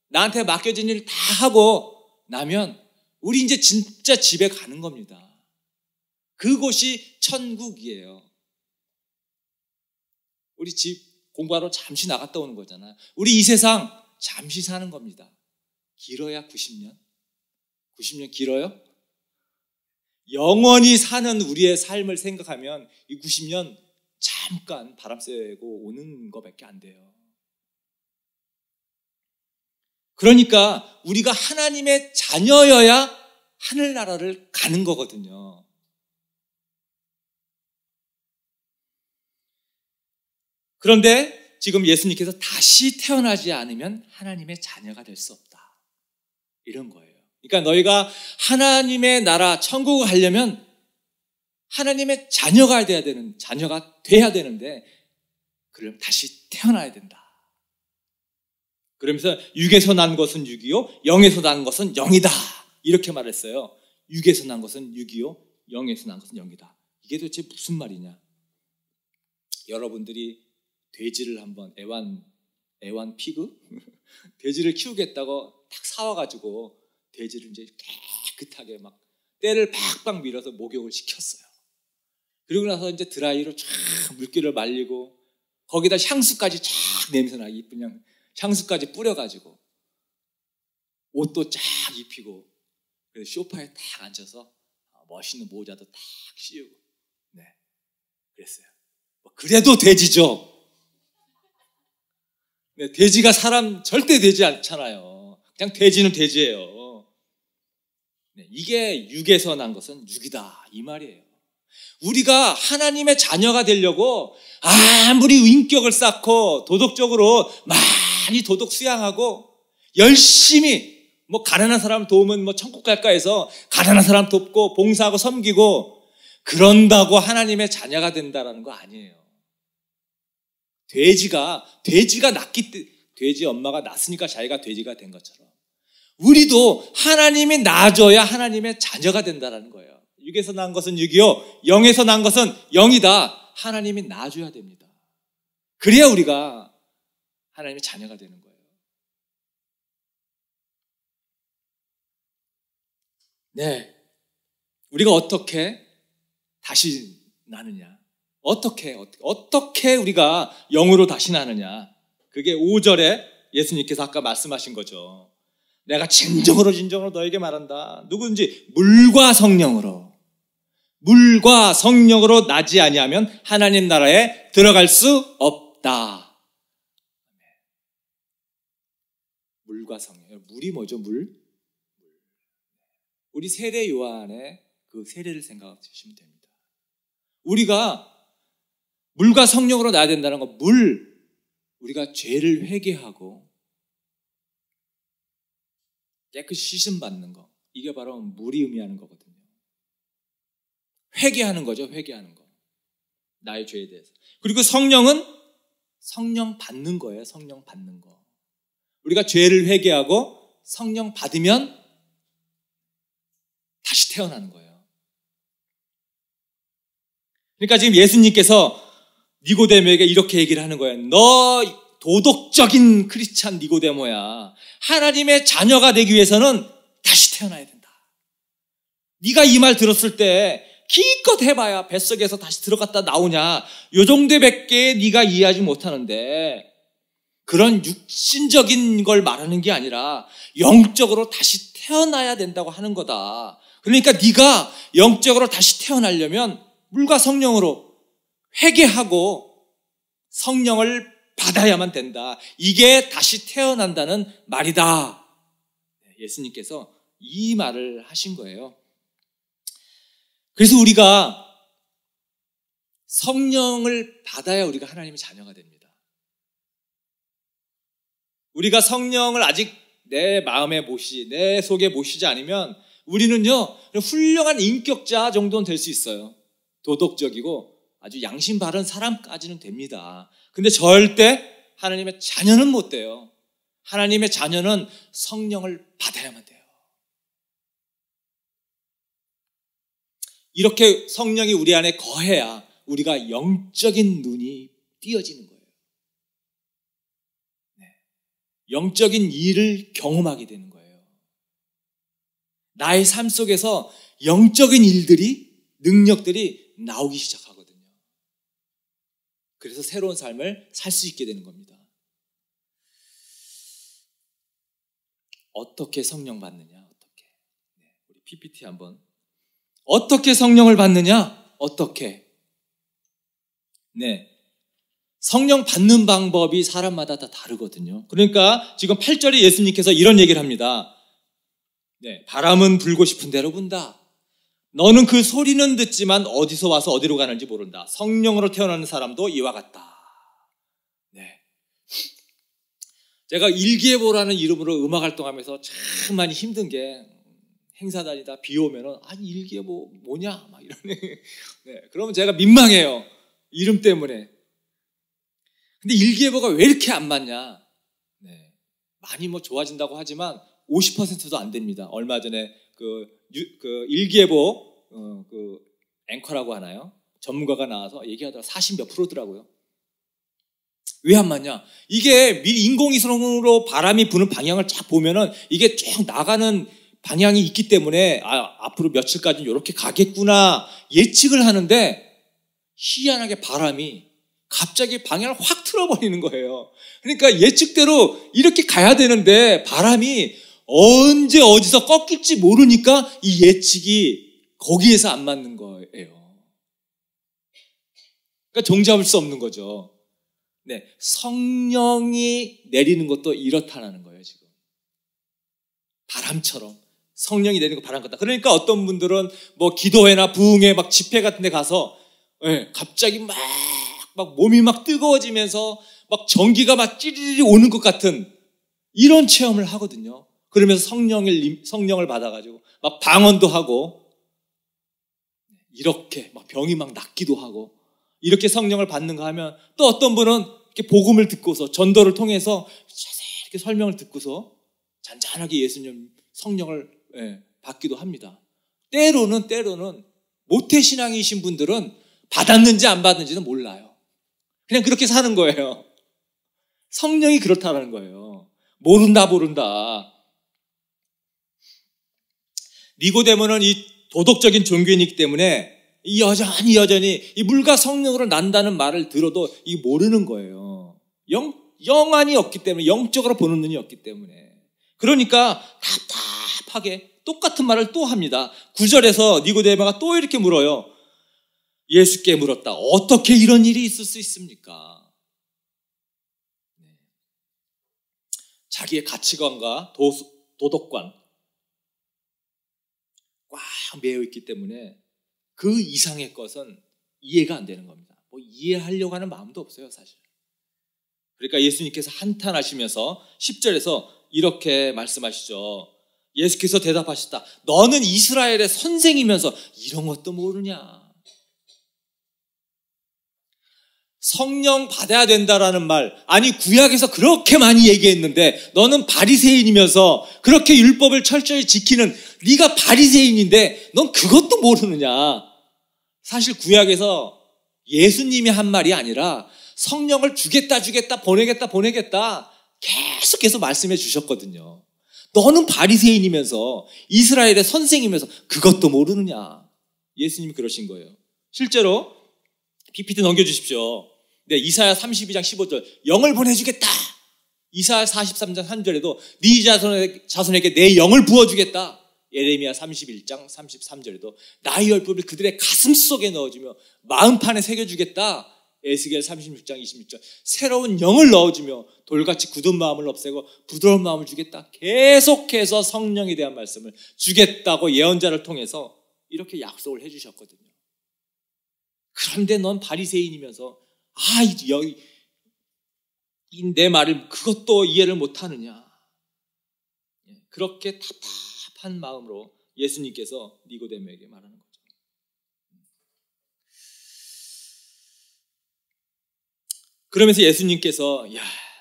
C: 나한테 맡겨진 일 다 하고 나면 우리 이제 진짜 집에 가는 겁니다. 그곳이 천국이에요. 우리 집 공부하러 잠시 나갔다 오는 거잖아요. 우리 이 세상 잠시 사는 겁니다. 길어야 90년? 90년 길어요? 영원히 사는 우리의 삶을 생각하면 이 90년 잠깐 바람 쐬고 오는 것밖에 안 돼요. 그러니까 우리가 하나님의 자녀여야 하늘나라를 가는 거거든요. 그런데 지금 예수님께서 다시 태어나지 않으면 하나님의 자녀가 될 수 없다. 이런 거예요. 그러니까 너희가 하나님의 나라 천국을 가려면 하나님의 자녀가 돼야 되는데 그럼 다시 태어나야 된다. 그러면서 육에서 난 것은 육이요 영에서 난 것은 영이다. 이렇게 말했어요. 육에서 난 것은 육이요 영에서 난 것은 영이다. 이게 도대체 무슨 말이냐? 여러분들이 돼지를 한번 애완 피그? 돼지를 키우겠다고 딱 사와가지고 돼지를 이제 깨끗하게 막 때를 팍팍 밀어서 목욕을 시켰어요. 그리고 나서 이제 드라이로 쫙 물기를 말리고 거기다 향수까지 쫙 냄새나게 이쁜 향수까지 뿌려가지고 옷도 쫙 입히고 그래서 소파에 딱 앉아서 멋있는 모자도 딱 씌우고 그랬어요. 그래도 돼지죠. 돼지가 사람 절대 되지 않잖아요. 그냥 돼지는 돼지예요. 이게 육에서 난 것은 육이다 이 말이에요. 우리가 하나님의 자녀가 되려고 아무리 인격을 쌓고 도덕적으로 많이 도덕 수양하고 열심히 가난한 사람 도우면 천국 갈까 해서 가난한 사람 돕고 봉사하고 섬기고 그런다고 하나님의 자녀가 된다라는 거 아니에요. 돼지가 돼지 엄마가 낳았으니까 자기가 돼지가 된 것처럼 우리도 하나님이 낳아줘야 하나님의 자녀가 된다는 거예요. 육에서 난 것은 육이요 영에서 난 것은 영이다. 하나님이 낳아줘야 됩니다. 그래야 우리가 하나님의 자녀가 되는 거예요. 우리가 어떻게 다시 나느냐? 어떻게 우리가 영으로 다시 나느냐? 그게 5절에 예수님께서 아까 말씀하신 거죠. 내가 진정으로 너에게 말한다. 누구든지 물과 성령으로 나지 아니하면 하나님 나라에 들어갈 수 없다. 물과 성령. 물이 뭐죠? 물? 우리 세례 요한의 그 세례를 생각해 주시면 됩니다. 우리가 물과 성령으로 나야 된다는 건 우리가 죄를 회개하고 깨끗이 씻음 받는 거. 이게 바로 물이 의미하는 거거든요. 회개하는 거죠. 회개하는 거. 나의 죄에 대해서. 그리고 성령은 성령 받는 거예요. 성령 받는 거. 우리가 죄를 회개하고 성령 받으면 다시 태어나는 거예요. 그러니까 지금 예수님께서 니고데모에게 이렇게 얘기를 하는 거예요. 너 도덕적인 크리스찬 니고데모야. 하나님의 자녀가 되기 위해서는 다시 태어나야 된다. 네가 이 말 들었을 때 기껏 해봐야 뱃속에서 다시 들어갔다 나오냐, 요 정도밖에 네가 이해하지 못하는데, 그런 육신적인 걸 말하는 게 아니라 영적으로 다시 태어나야 된다고 하는 거다. 그러니까 네가 영적으로 다시 태어나려면 물과 성령으로 회개하고 성령을 받아야만 된다. 이게 다시 태어난다는 말이다. 예수님께서 이 말을 하신 거예요. 그래서 우리가 성령을 받아야 우리가 하나님의 자녀가 됩니다. 우리가 성령을 아직 내 마음에 모시지, 내 속에 모시지 않으면 우리는요, 훌륭한 인격자 정도는 될 수 있어요. 도덕적이고 아주 양심 바른 사람까지는 됩니다. 근데 절대 하나님의 자녀는 못 돼요. 하나님의 자녀는 성령을 받아야만 돼요. 이렇게 성령이 우리 안에 거해야 우리가 영적인 눈이 띄어지는 거예요. 영적인 일을 경험하게 되는 거예요. 나의 삶 속에서 영적인 일들이, 능력들이 나오기 시작하거든요. 그래서 새로운 삶을 살 수 있게 되는 겁니다. 어떻게 성령 받느냐? 어떻게? 우리 PPT 한번. 어떻게 성령을 받느냐? 어떻게? 성령 받는 방법이 사람마다 다 다르거든요. 그러니까 지금 8절에 예수님께서 이런 얘기를 합니다. 바람은 불고 싶은 대로 분다. 너는 그 소리는 듣지만 어디서 와서 어디로 가는지 모른다. 성령으로 태어나는 사람도 이와 같다. 제가 일기예보라는 이름으로 음악 활동하면서 참 많이 힘든 게, 행사 다니다 비 오면은 아니 일기예보 뭐냐 막 이러네. 그러면 제가 민망해요. 이름 때문에. 근데 일기예보가 왜 이렇게 안 맞냐? 많이 뭐 좋아진다고 하지만 50%도 안 됩니다. 얼마 전에 그 일기예보 그 앵커라고 하나요? 전문가가 나와서 얘기하다가 40몇 %더라고요. 왜 안 맞냐? 이게 인공위성으로 바람이 부는 방향을 쫙 보면은 이게 쭉 나가는 방향이 있기 때문에 앞으로 며칠까지는 이렇게 가겠구나 예측을 하는데, 희한하게 바람이 갑자기 방향을 확 틀어버리는 거예요. 그러니까 예측대로 이렇게 가야 되는데 바람이 언제 어디서 꺾일지 모르니까 이 예측이 거기에서 안 맞는 거예요. 그러니까 종잡을 수 없는 거죠. 성령이 내리는 것도 이렇다는 거예요, 지금. 바람처럼. 성령이 내리는 거 바람 같다. 그러니까 어떤 분들은 뭐 기도회나 부흥회 막 집회 같은 데 가서 갑자기 막 몸이 막 뜨거워지면서 막 전기가 막 찌리리 오는 것 같은 이런 체험을 하거든요. 그러면서 성령을 받아가지고 막 방언도 하고, 이렇게 막 병이 막 낫기도 하고, 이렇게 성령을 받는가 하면, 또 어떤 분은 이렇게 복음을 듣고서 전도를 통해서 자세히 이렇게 설명을 듣고서 잔잔하게 예수님 성령을 받기도 합니다. 때로는 모태신앙이신 분들은 받았는지 안 받았는지는 몰라요. 그냥 그렇게 사는 거예요. 성령이 그렇다는 거예요. 모른다. 니고데모는 이 도덕적인 종교인이기 때문에 여전히 이 물과 성령으로 난다는 말을 들어도 이 모르는 거예요. 영안이 없기 때문에, 영적으로 보는 눈이 없기 때문에. 그러니까 답답하게 똑같은 말을 또 합니다. 9절에서 니고데모가 또 이렇게 물어요. 예수께 물었다. 어떻게 이런 일이 있을 수 있습니까? 자기의 가치관과 도덕관 꽉 매여 있기 때문에 그 이상의 것은 이해가 안 되는 겁니다. 뭐 이해하려고 하는 마음도 없어요, 사실. 그러니까 예수님께서 한탄하시면서 10절에서 이렇게 말씀하시죠. 예수께서 대답하셨다. 너는 이스라엘의 선생이면서 이런 것도 모르냐? 성령 받아야 된다라는 말, 아니 구약에서 그렇게 많이 얘기했는데 너는 바리새인이면서 그렇게 율법을 철저히 지키는 네가 바리새인인데 넌 그것도 모르느냐? 사실 구약에서 예수님이 한 말이 아니라 성령을 주겠다 보내겠다 계속해서 말씀해 주셨거든요. 너는 바리새인이면서 이스라엘의 선생이면서 그것도 모르느냐. 예수님이 그러신 거예요. 실제로 PPT 넘겨주십시오. 네, 이사야 32장 15절 영을 보내주겠다. 이사야 43장 3절에도 네 자손에게 내 영을 부어주겠다. 예레미야 31장 33절에도 나의 율법을 그들의 가슴 속에 넣어주며 마음판에 새겨주겠다. 에스겔 36장 26절 새로운 영을 넣어주며 돌같이 굳은 마음을 없애고 부드러운 마음을 주겠다. 계속해서 성령에 대한 말씀을 주겠다고 예언자를 통해서 이렇게 약속을 해주셨거든요. 그런데 넌 바리새인이면서 내 말을 그것도 이해를 못하느냐. 그렇게 답답한 마음으로 예수님께서 니고데모에게 말하는 거죠. 그러면서 예수님께서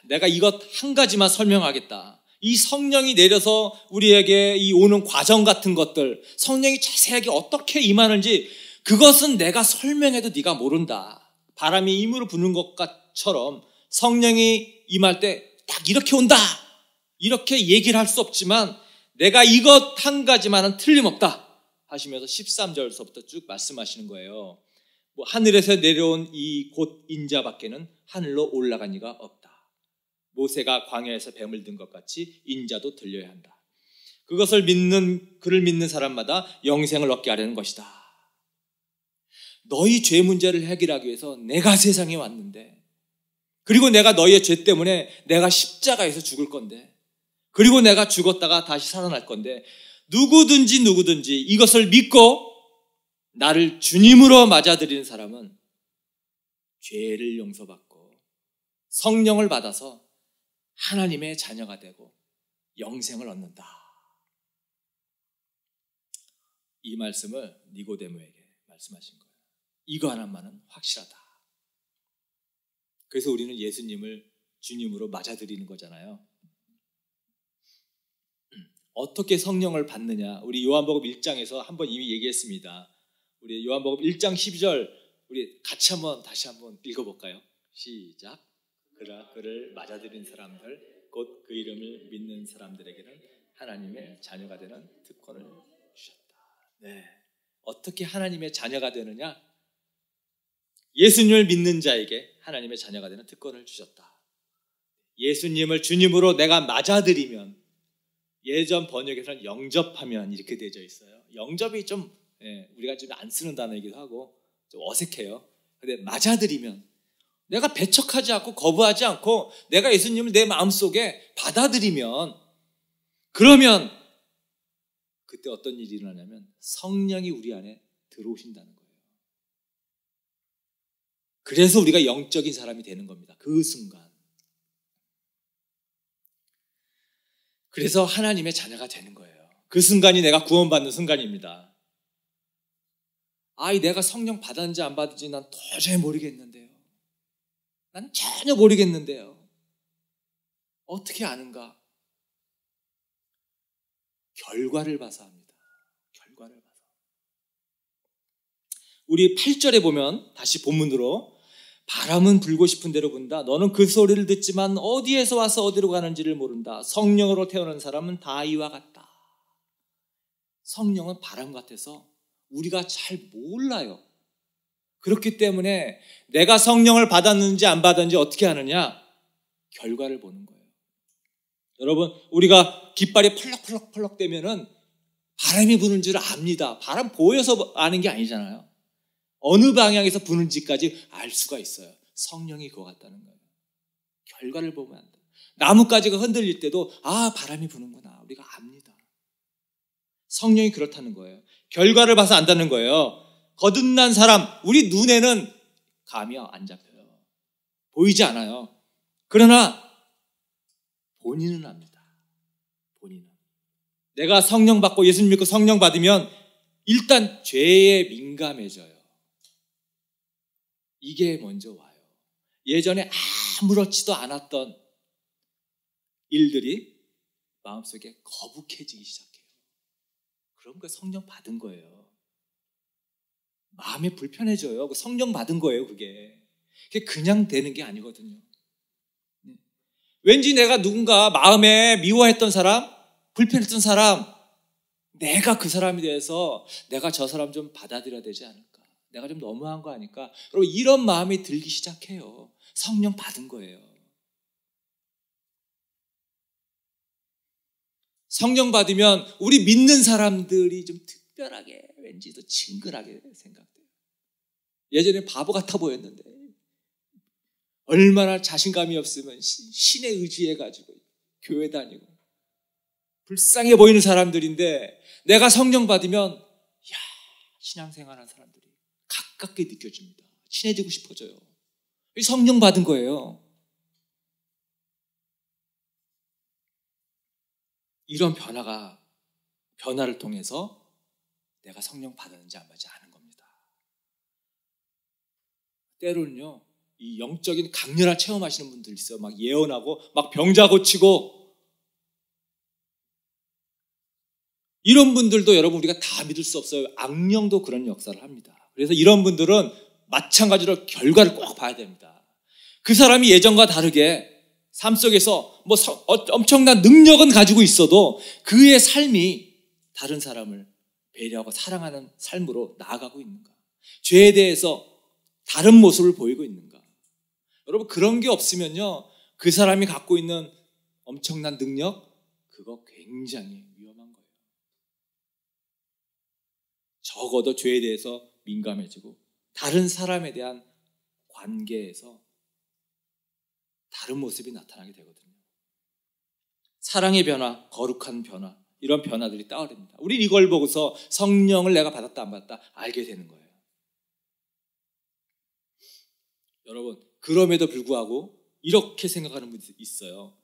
C: 내가 이것 한 가지만 설명하겠다. 이 성령이 내려서 우리에게 이 오는 과정 같은 것들, 성령이 자세하게 어떻게 임하는지 그것은 내가 설명해도 네가 모른다. 바람이 임으로 부는 것처럼 성령이 임할 때 딱 이렇게 온다. 이렇게 얘기를 할 수 없지만 내가 이것 한 가지만은 틀림없다 하시면서 13절서부터 쭉 말씀하시는 거예요. 하늘에서 내려온 이 곧 인자밖에는 하늘로 올라간 이가 없다. 모세가 광야에서 뱀을 든 것 같이 인자도 들려야 한다. 그것을 그를 믿는 사람마다 영생을 얻게 하려는 것이다. 너희 죄 문제를 해결하기 위해서 내가 세상에 왔는데, 그리고 내가 너희의 죄 때문에 내가 십자가에서 죽을 건데, 그리고 내가 죽었다가 다시 살아날 건데, 누구든지 이것을 믿고 나를 주님으로 맞아들이는 사람은 죄를 용서받고 성령을 받아서 하나님의 자녀가 되고 영생을 얻는다. 이 말씀을 니고데모에게 말씀하신 거예요. 이거 하나만은 확실하다. 그래서 우리는 예수님을 주님으로 맞아들이는 거잖아요. 어떻게 성령을 받느냐? 우리 요한복음 1장에서 한번 이미 얘기했습니다. 우리 요한복음 1장 12절 우리 같이 다시 한번 읽어볼까요? 시작. 그를 맞아들인 사람들 곧 그 이름을 믿는 사람들에게는 하나님의 자녀가 되는 특권을 주셨다. 네, 어떻게 하나님의 자녀가 되느냐? 예수님을 믿는 자에게 하나님의 자녀가 되는 특권을 주셨다. 예수님을 주님으로 내가 맞아들이면, 예전 번역에서는 영접하면 이렇게 되어 있어요. 영접이 좀 우리가 좀 안 쓰는 단어이기도 하고 좀 어색해요. 근데 맞아들이면, 내가 배척하지 않고 거부하지 않고 내가 예수님을 내 마음속에 받아들이면, 그러면 그때 어떤 일이 일어나냐면 성령이 우리 안에 들어오신다는 거예요. 그래서 우리가 영적인 사람이 되는 겁니다. 그 순간. 그래서 하나님의 자녀가 되는 거예요. 그 순간이 내가 구원받는 순간입니다. 내가 성령 받았는지 안 받았는지 난 도저히 모르겠는데요. 난 전혀 모르겠는데요. 어떻게 아는가? 결과를 봐서 합니다. 결과를 봐서. 우리 8절에 보면 다시 본문으로, 바람은 불고 싶은 대로 분다. 너는 그 소리를 듣지만 어디에서 와서 어디로 가는지를 모른다. 성령으로 태어난 사람은 다 이와 같다. 성령은 바람 같아서 우리가 잘 몰라요. 그렇기 때문에 내가 성령을 받았는지 안 받았는지 어떻게 아느냐? 결과를 보는 거예요. 여러분, 우리가 깃발이 펄럭펄럭 되면은 바람이 부는 줄 압니다. 바람 보여서 아는 게 아니잖아요. 어느 방향에서 부는지까지 알 수가 있어요. 성령이 그거 같다는 거예요. 결과를 보면 안 돼요. 나뭇가지가 흔들릴 때도 바람이 부는구나. 우리가 압니다. 성령이 그렇다는 거예요. 결과를 봐서 안다는 거예요. 거듭난 사람, 우리 눈에는 감이 안 잡혀요. 보이지 않아요. 그러나 본인은 압니다. 본인은. 내가 성령 받고 예수님 믿고 성령 받으면 일단 죄에 민감해져요. 이게 먼저 와요. 예전에 아무렇지도 않았던 일들이 마음속에 거북해지기 시작해요. 그런 거 성령 받은 거예요. 마음이 불편해져요. 성령 받은 거예요, 그게. 그게 그냥 되는 게 아니거든요. 왠지 내가 누군가 마음에 미워했던 사람, 불편했던 사람, 내가 그 사람에 대해서 내가 저 사람 좀 받아들여야 되지 않을까? 내가 좀 너무한 거 아닐까? 여러분, 이런 마음이 들기 시작해요. 성령 받은 거예요. 성령 받으면 우리 믿는 사람들이 좀 특별하게, 왠지 더 친근하게 생각돼요. 예전에 바보 같아 보였는데 얼마나 자신감이 없으면 신에 의지해가지고 교회 다니고 불쌍해 보이는 사람들인데 내가 성령 받으면 신앙생활하는 사람들이 가깝게 느껴집니다. 친해지고 싶어져요. 이 성령 받은 거예요. 이런 변화를 통해서 내가 성령 받았는지 안 받지 않은 겁니다. 때로는요, 이 영적인 강렬한 체험하시는 분들 있어요. 막 예언하고 막 병자 고치고, 이런 분들도 여러분 우리가 다 믿을 수 없어요. 악령도 그런 역사를 합니다. 그래서 이런 분들은 마찬가지로 결과를 꼭 봐야 됩니다. 그 사람이 예전과 다르게 삶 속에서 엄청난 능력은 가지고 있어도 그의 삶이 다른 사람을 배려하고 사랑하는 삶으로 나아가고 있는가? 죄에 대해서 다른 모습을 보이고 있는가? 여러분, 그런 게 없으면요, 그 사람이 갖고 있는 엄청난 능력, 그거 굉장히 위험한 거예요. 적어도 죄에 대해서 민감해지고 다른 사람에 대한 관계에서 다른 모습이 나타나게 되거든요. 사랑의 변화, 거룩한 변화, 이런 변화들이 따르입니다. 우린 이걸 보고서 성령을 내가 받았다 안 받았다 알게 되는 거예요. 여러분, 그럼에도 불구하고 이렇게 생각하는 분들이 있어요.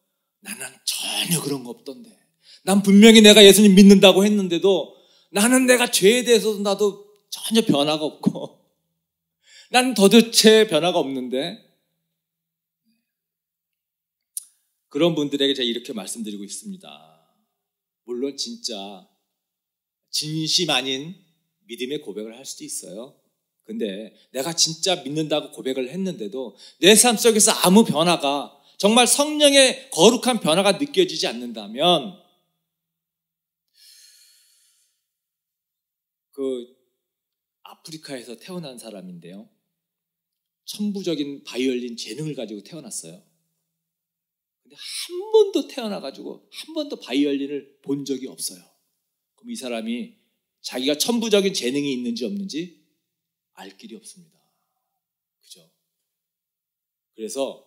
C: 나는 전혀 그런 거 없던데, 난 분명히 내가 예수님 믿는다고 했는데도 나는 내가 죄에 대해서도 나도 전혀 변화가 없고 나는 도대체 변화가 없는데, 그런 분들에게 제가 이렇게 말씀드리고 있습니다. 물론 진짜 진심 아닌 믿음의 고백을 할 수도 있어요. 근데 내가 진짜 믿는다고 고백을 했는데도 내 삶 속에서 아무 변화가, 정말 성령의 거룩한 변화가 느껴지지 않는다면, 아프리카에서 태어난 사람인데요, 천부적인 바이올린 재능을 가지고 태어났어요. 근데 한 번도 태어나가지고 한 번도 바이올린을 본 적이 없어요. 그럼 이 사람이 자기가 천부적인 재능이 있는지 없는지 알 길이 없습니다. 그죠? 그래서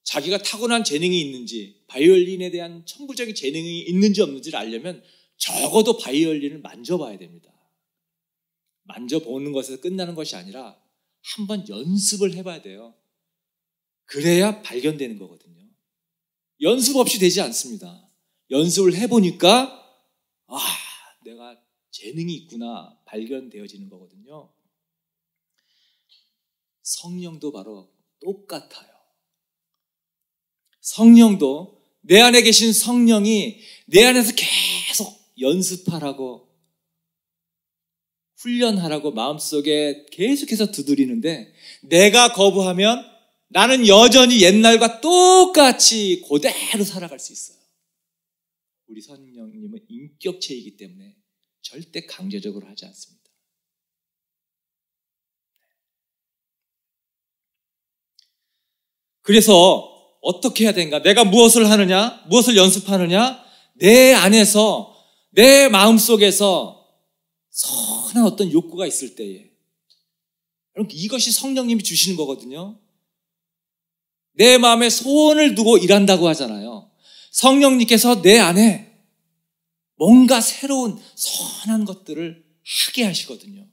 C: 자기가 타고난 재능이 있는지, 바이올린에 대한 천부적인 재능이 있는지 없는지를 알려면 적어도 바이올린을 만져봐야 됩니다. 만져보는 것에서 끝나는 것이 아니라 한번 연습을 해봐야 돼요. 그래야 발견되는 거거든요. 연습 없이 되지 않습니다. 연습을 해보니까 내가 재능이 있구나 발견되어지는 거거든요. 성령도 바로 똑같아요. 성령도, 내 안에 계신 성령이 내 안에서 계속 연습하라고, 훈련하라고 마음속에 계속해서 두드리는데, 내가 거부하면 나는 여전히 옛날과 똑같이 그대로 살아갈 수 있어요. 우리 성령님은 인격체이기 때문에 절대 강제적으로 하지 않습니다. 그래서 어떻게 해야 되는가? 내가 무엇을 하느냐? 무엇을 연습하느냐? 내 안에서, 내 마음속에서 선한 어떤 욕구가 있을 때에, 여러분, 이것이 성령님이 주시는 거거든요. 내 마음에 소원을 두고 일한다고 하잖아요. 성령님께서 내 안에 뭔가 새로운 선한 것들을 하게 하시거든요.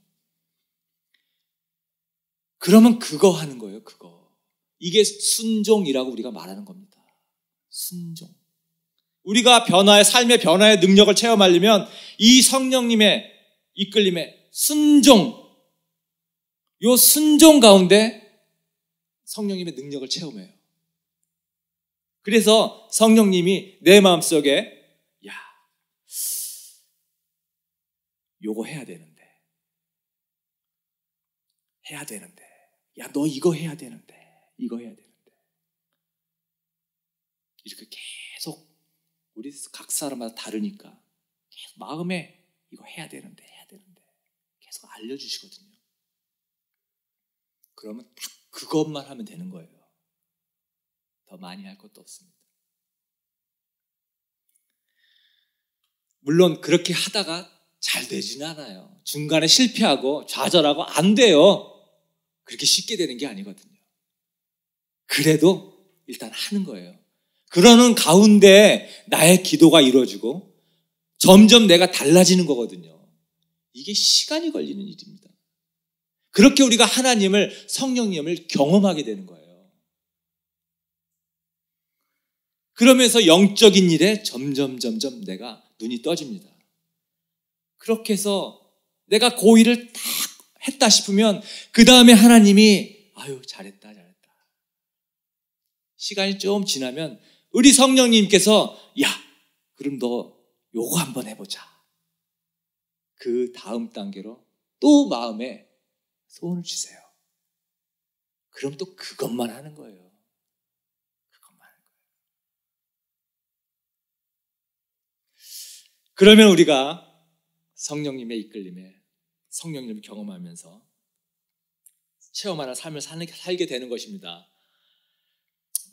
C: 그러면 그거 하는 거예요, 그거. 이게 순종이라고 우리가 말하는 겁니다. 순종. 우리가 삶의 변화의 능력을 체험하려면 이 성령님의 이끌림에 순종, 요 순종 가운데 성령님의 능력을 체험해요. 그래서 성령님이 내 마음속에 요거 해야 되는데, 너 이거 해야 되는데, 이거 해야 되는데. 이렇게 계속 우리 각 사람마다 다르니까 계속 마음에 이거 해야 되는데 계속 알려주시거든요. 그러면 딱 그것만 하면 되는 거예요. 더 많이 할 것도 없습니다. 물론 그렇게 하다가 잘 되지는 않아요. 중간에 실패하고 좌절하고 안 돼요. 그렇게 쉽게 되는 게 아니거든요. 그래도 일단 하는 거예요. 그러는 가운데 나의 기도가 이루어지고 점점 내가 달라지는 거거든요. 이게 시간이 걸리는 일입니다. 그렇게 우리가 하나님을, 성령님을 경험하게 되는 거예요. 그러면서 영적인 일에 점점 내가 눈이 떠집니다. 그렇게 해서 내가 그 일을 딱 했다 싶으면 그 다음에 하나님이 아유 잘했다. 시간이 좀 지나면 우리 성령님께서 야 그럼 너 요거 한번 해보자. 그 다음 단계로 또 마음에 소원을 주세요. 그럼 또 그것만 하는 거예요. 그러면 우리가 성령님의 이끌림에 성령님을 경험하면서 체험하는 삶을 살게 되는 것입니다.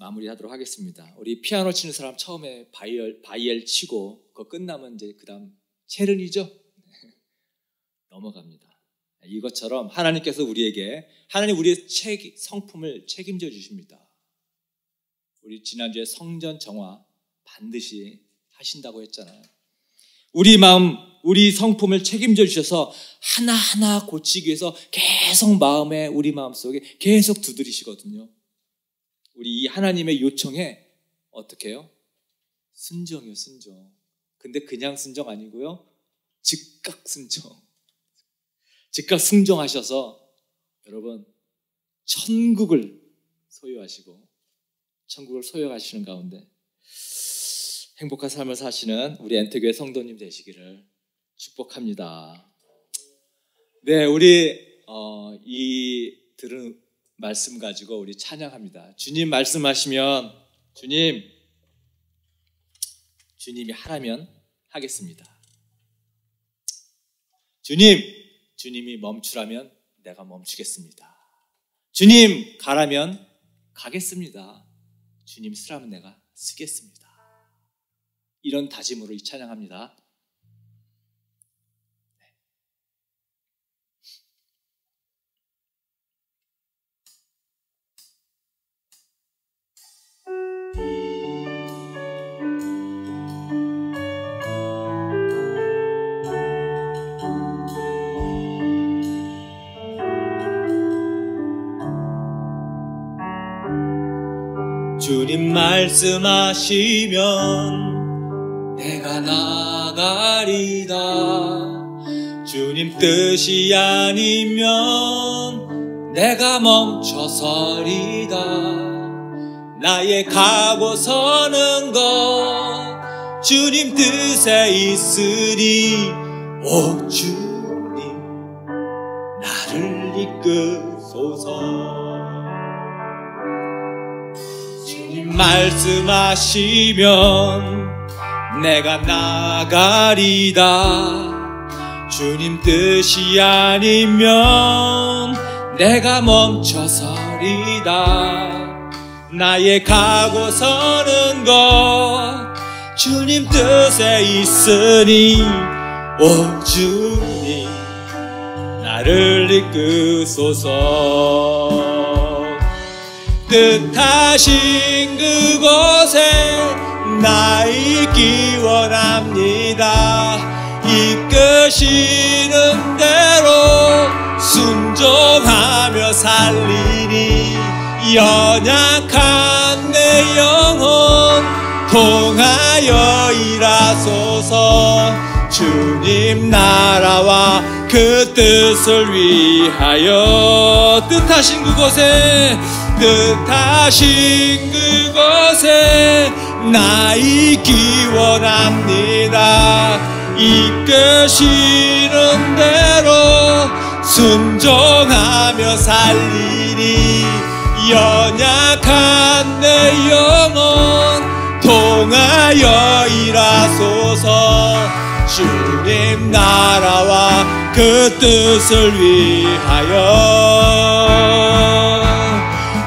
C: 마무리하도록 하겠습니다. 우리 피아노 치는 사람 처음에 바이엘 치고 그거 끝나면 이제 그다음 체른이죠. 넘어갑니다. 이것처럼 하나님께서 하나님 우리의 성품을 책임져 주십니다. 우리 지난주에 성전 정화 반드시 하신다고 했잖아요. 우리 마음, 우리 성품을 책임져 주셔서 하나하나 고치기 위해서 계속 우리 마음속에 계속 두드리시거든요. 우리 이 하나님의 요청에 어떻게 해요? 순종이요, 순종. 근데 그냥 순종 아니고요. 즉각 순종. 즉각 순종하셔서 여러분 천국을 소유하시는 가운데 행복한 삶을 사시는 우리 엔터교회 성도님 되시기를 축복합니다. 네, 우리 이 들은 말씀 가지고 우리 찬양합니다. 주님 말씀하시면 주님이 하라면 하겠습니다. 주님이 멈추라면 내가 멈추겠습니다. 주님 가라면 가겠습니다. 주님 쓰라면 내가 쓰겠습니다. 이런 다짐으로 이 찬양합니다. 주님 말씀하시면 내가 나가리다. 주님 뜻이 아니면 내가 멈춰서리다. 나의 가고 서는 것 주님 뜻에 있으니 오 주님 나를 이끄소서. 말씀하시면 내가 나가리다. 주님 뜻이 아니면 내가 멈춰서리다. 나의 가고 서는 것 주님 뜻에 있으니 오 주님 나를 이끄소서. 뜻하신 그곳에 나 있기 원합니다. 이끄시는 대로 순종하며 살리니 연약한 내 영혼 통하여 일하소서. 주님 나라와 그 뜻을 위하여 뜻하신 그곳에 나 있기 원합니다. 이끄시는 대로 순종하며 살리니 연약한 내 영혼 통하여 일하소서. 주님 나라와 그 뜻을 위하여.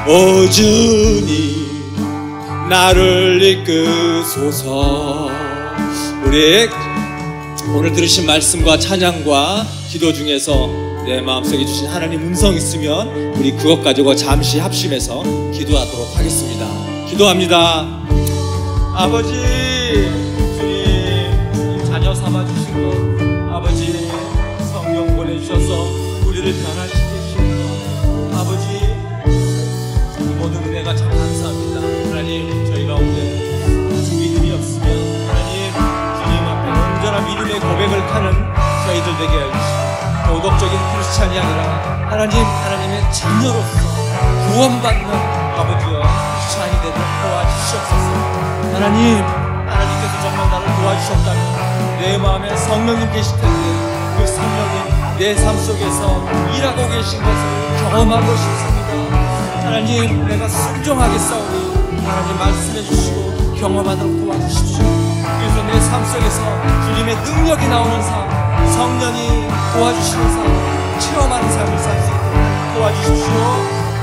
C: 오 주님 나를 이끄소서. 우리 오늘 들으신 말씀과 찬양과 기도 중에서 내 마음속에 주신 하나님 음성 있으면 우리 그것 가지고 잠시 합심해서 기도하도록 하겠습니다. 기도합니다. 아버지, 주님 자녀 삼아주신 것, 아버지 성령 보내주셔서 우리를 변화시키신 것, 아버지 이 모든 은혜가 참 감사합니다. 하나님, 저희 가운데 아직 믿음이 없으면 하나님 주님 앞에 온전한 믿음의 고백을 하는 저희들 되게 해주시고, 도덕적인 크리스찬이 아니라 하나님의 자녀로서 구원받는 아버지여 크리스찬이 되도록 도와주시옵소서. 하나님께서 정말 나를 도와주셨다면 내 마음에 성령님 계실 텐데 그 성령님 내 삶 속에서 일하고 계신 것을 경험하고 싶습니다. 하나님, 내가 순종하게 싸우니 하나님 말씀해 주시고 경험하도록 도와주십시오. 그래서 내 삶 속에서 주님의 능력이 나오는 삶, 성령이 도와주시는 삶, 체험하는 삶을 살 수 있도록 도와주십시오.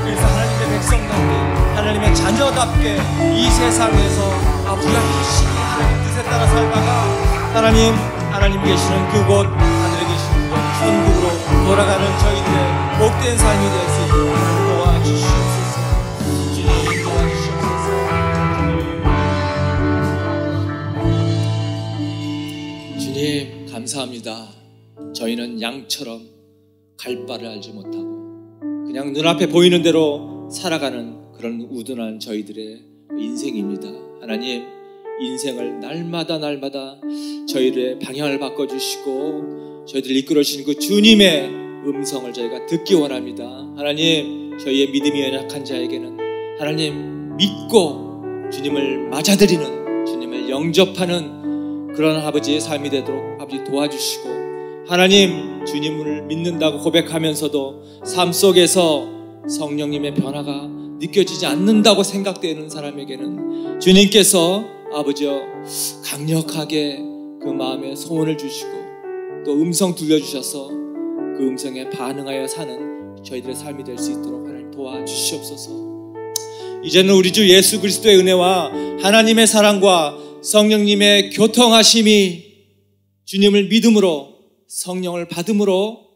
C: 그래서 하나님의 백성답게, 하나님의 자녀답게 이 세상에서 우리가 열심히 하나님 뜻에 따라 살다가 하나님 계시는 그곳, 하늘에 계시는 그곳 천국으로 돌아가는 저희들의 복된 삶이 될 수 있도록 도와주시옵소서. 주님 도와주시옵소서. 주님 감사합니다. 저희는 양처럼 갈 바를 알지 못하고 그냥 눈앞에 보이는 대로 살아가는 그런 우둔한 저희들의 인생입니다. 하나님, 인생을 날마다 저희들의 방향을 바꿔주시고 저희들을 이끌어주시는 그 주님의 음성을 저희가 듣기 원합니다. 하나님, 저희의 믿음이 연약한 자에게는 하나님 믿고 주님을 맞아들이는, 주님을 영접하는 그런 아버지의 삶이 되도록 아버지 도와주시고, 하나님 주님을 믿는다고 고백하면서도 삶 속에서 성령님의 변화가 느껴지지 않는다고 생각되는 사람에게는 주님께서 아버지여 강력하게 그 마음에 소원을 주시고 또 음성 들려주셔서 그 음성에 반응하여 사는 저희들의 삶이 될 수 있도록 하나님 도와주시옵소서. 이제는 우리 주 예수 그리스도의 은혜와 하나님의 사랑과 성령님의 교통하심이 주님을 믿음으로 성령을 받음으로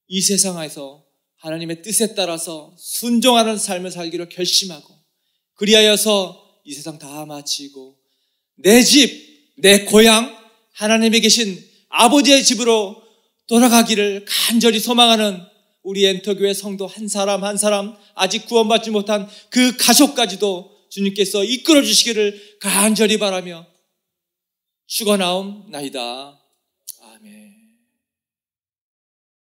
C: 이 세상에서 하나님의 뜻에 따라서 순종하는 삶을 살기로 결심하고, 그리하여서 이 세상 다 마치고 내 집, 내 고향, 하나님에 계신 아버지의 집으로 돌아가기를 간절히 소망하는 우리 엔터교회 성도 한 사람 한 사람, 아직 구원받지 못한 그 가족까지도 주님께서 이끌어 주시기를 간절히 바라며 축원하옵나이다. 아멘.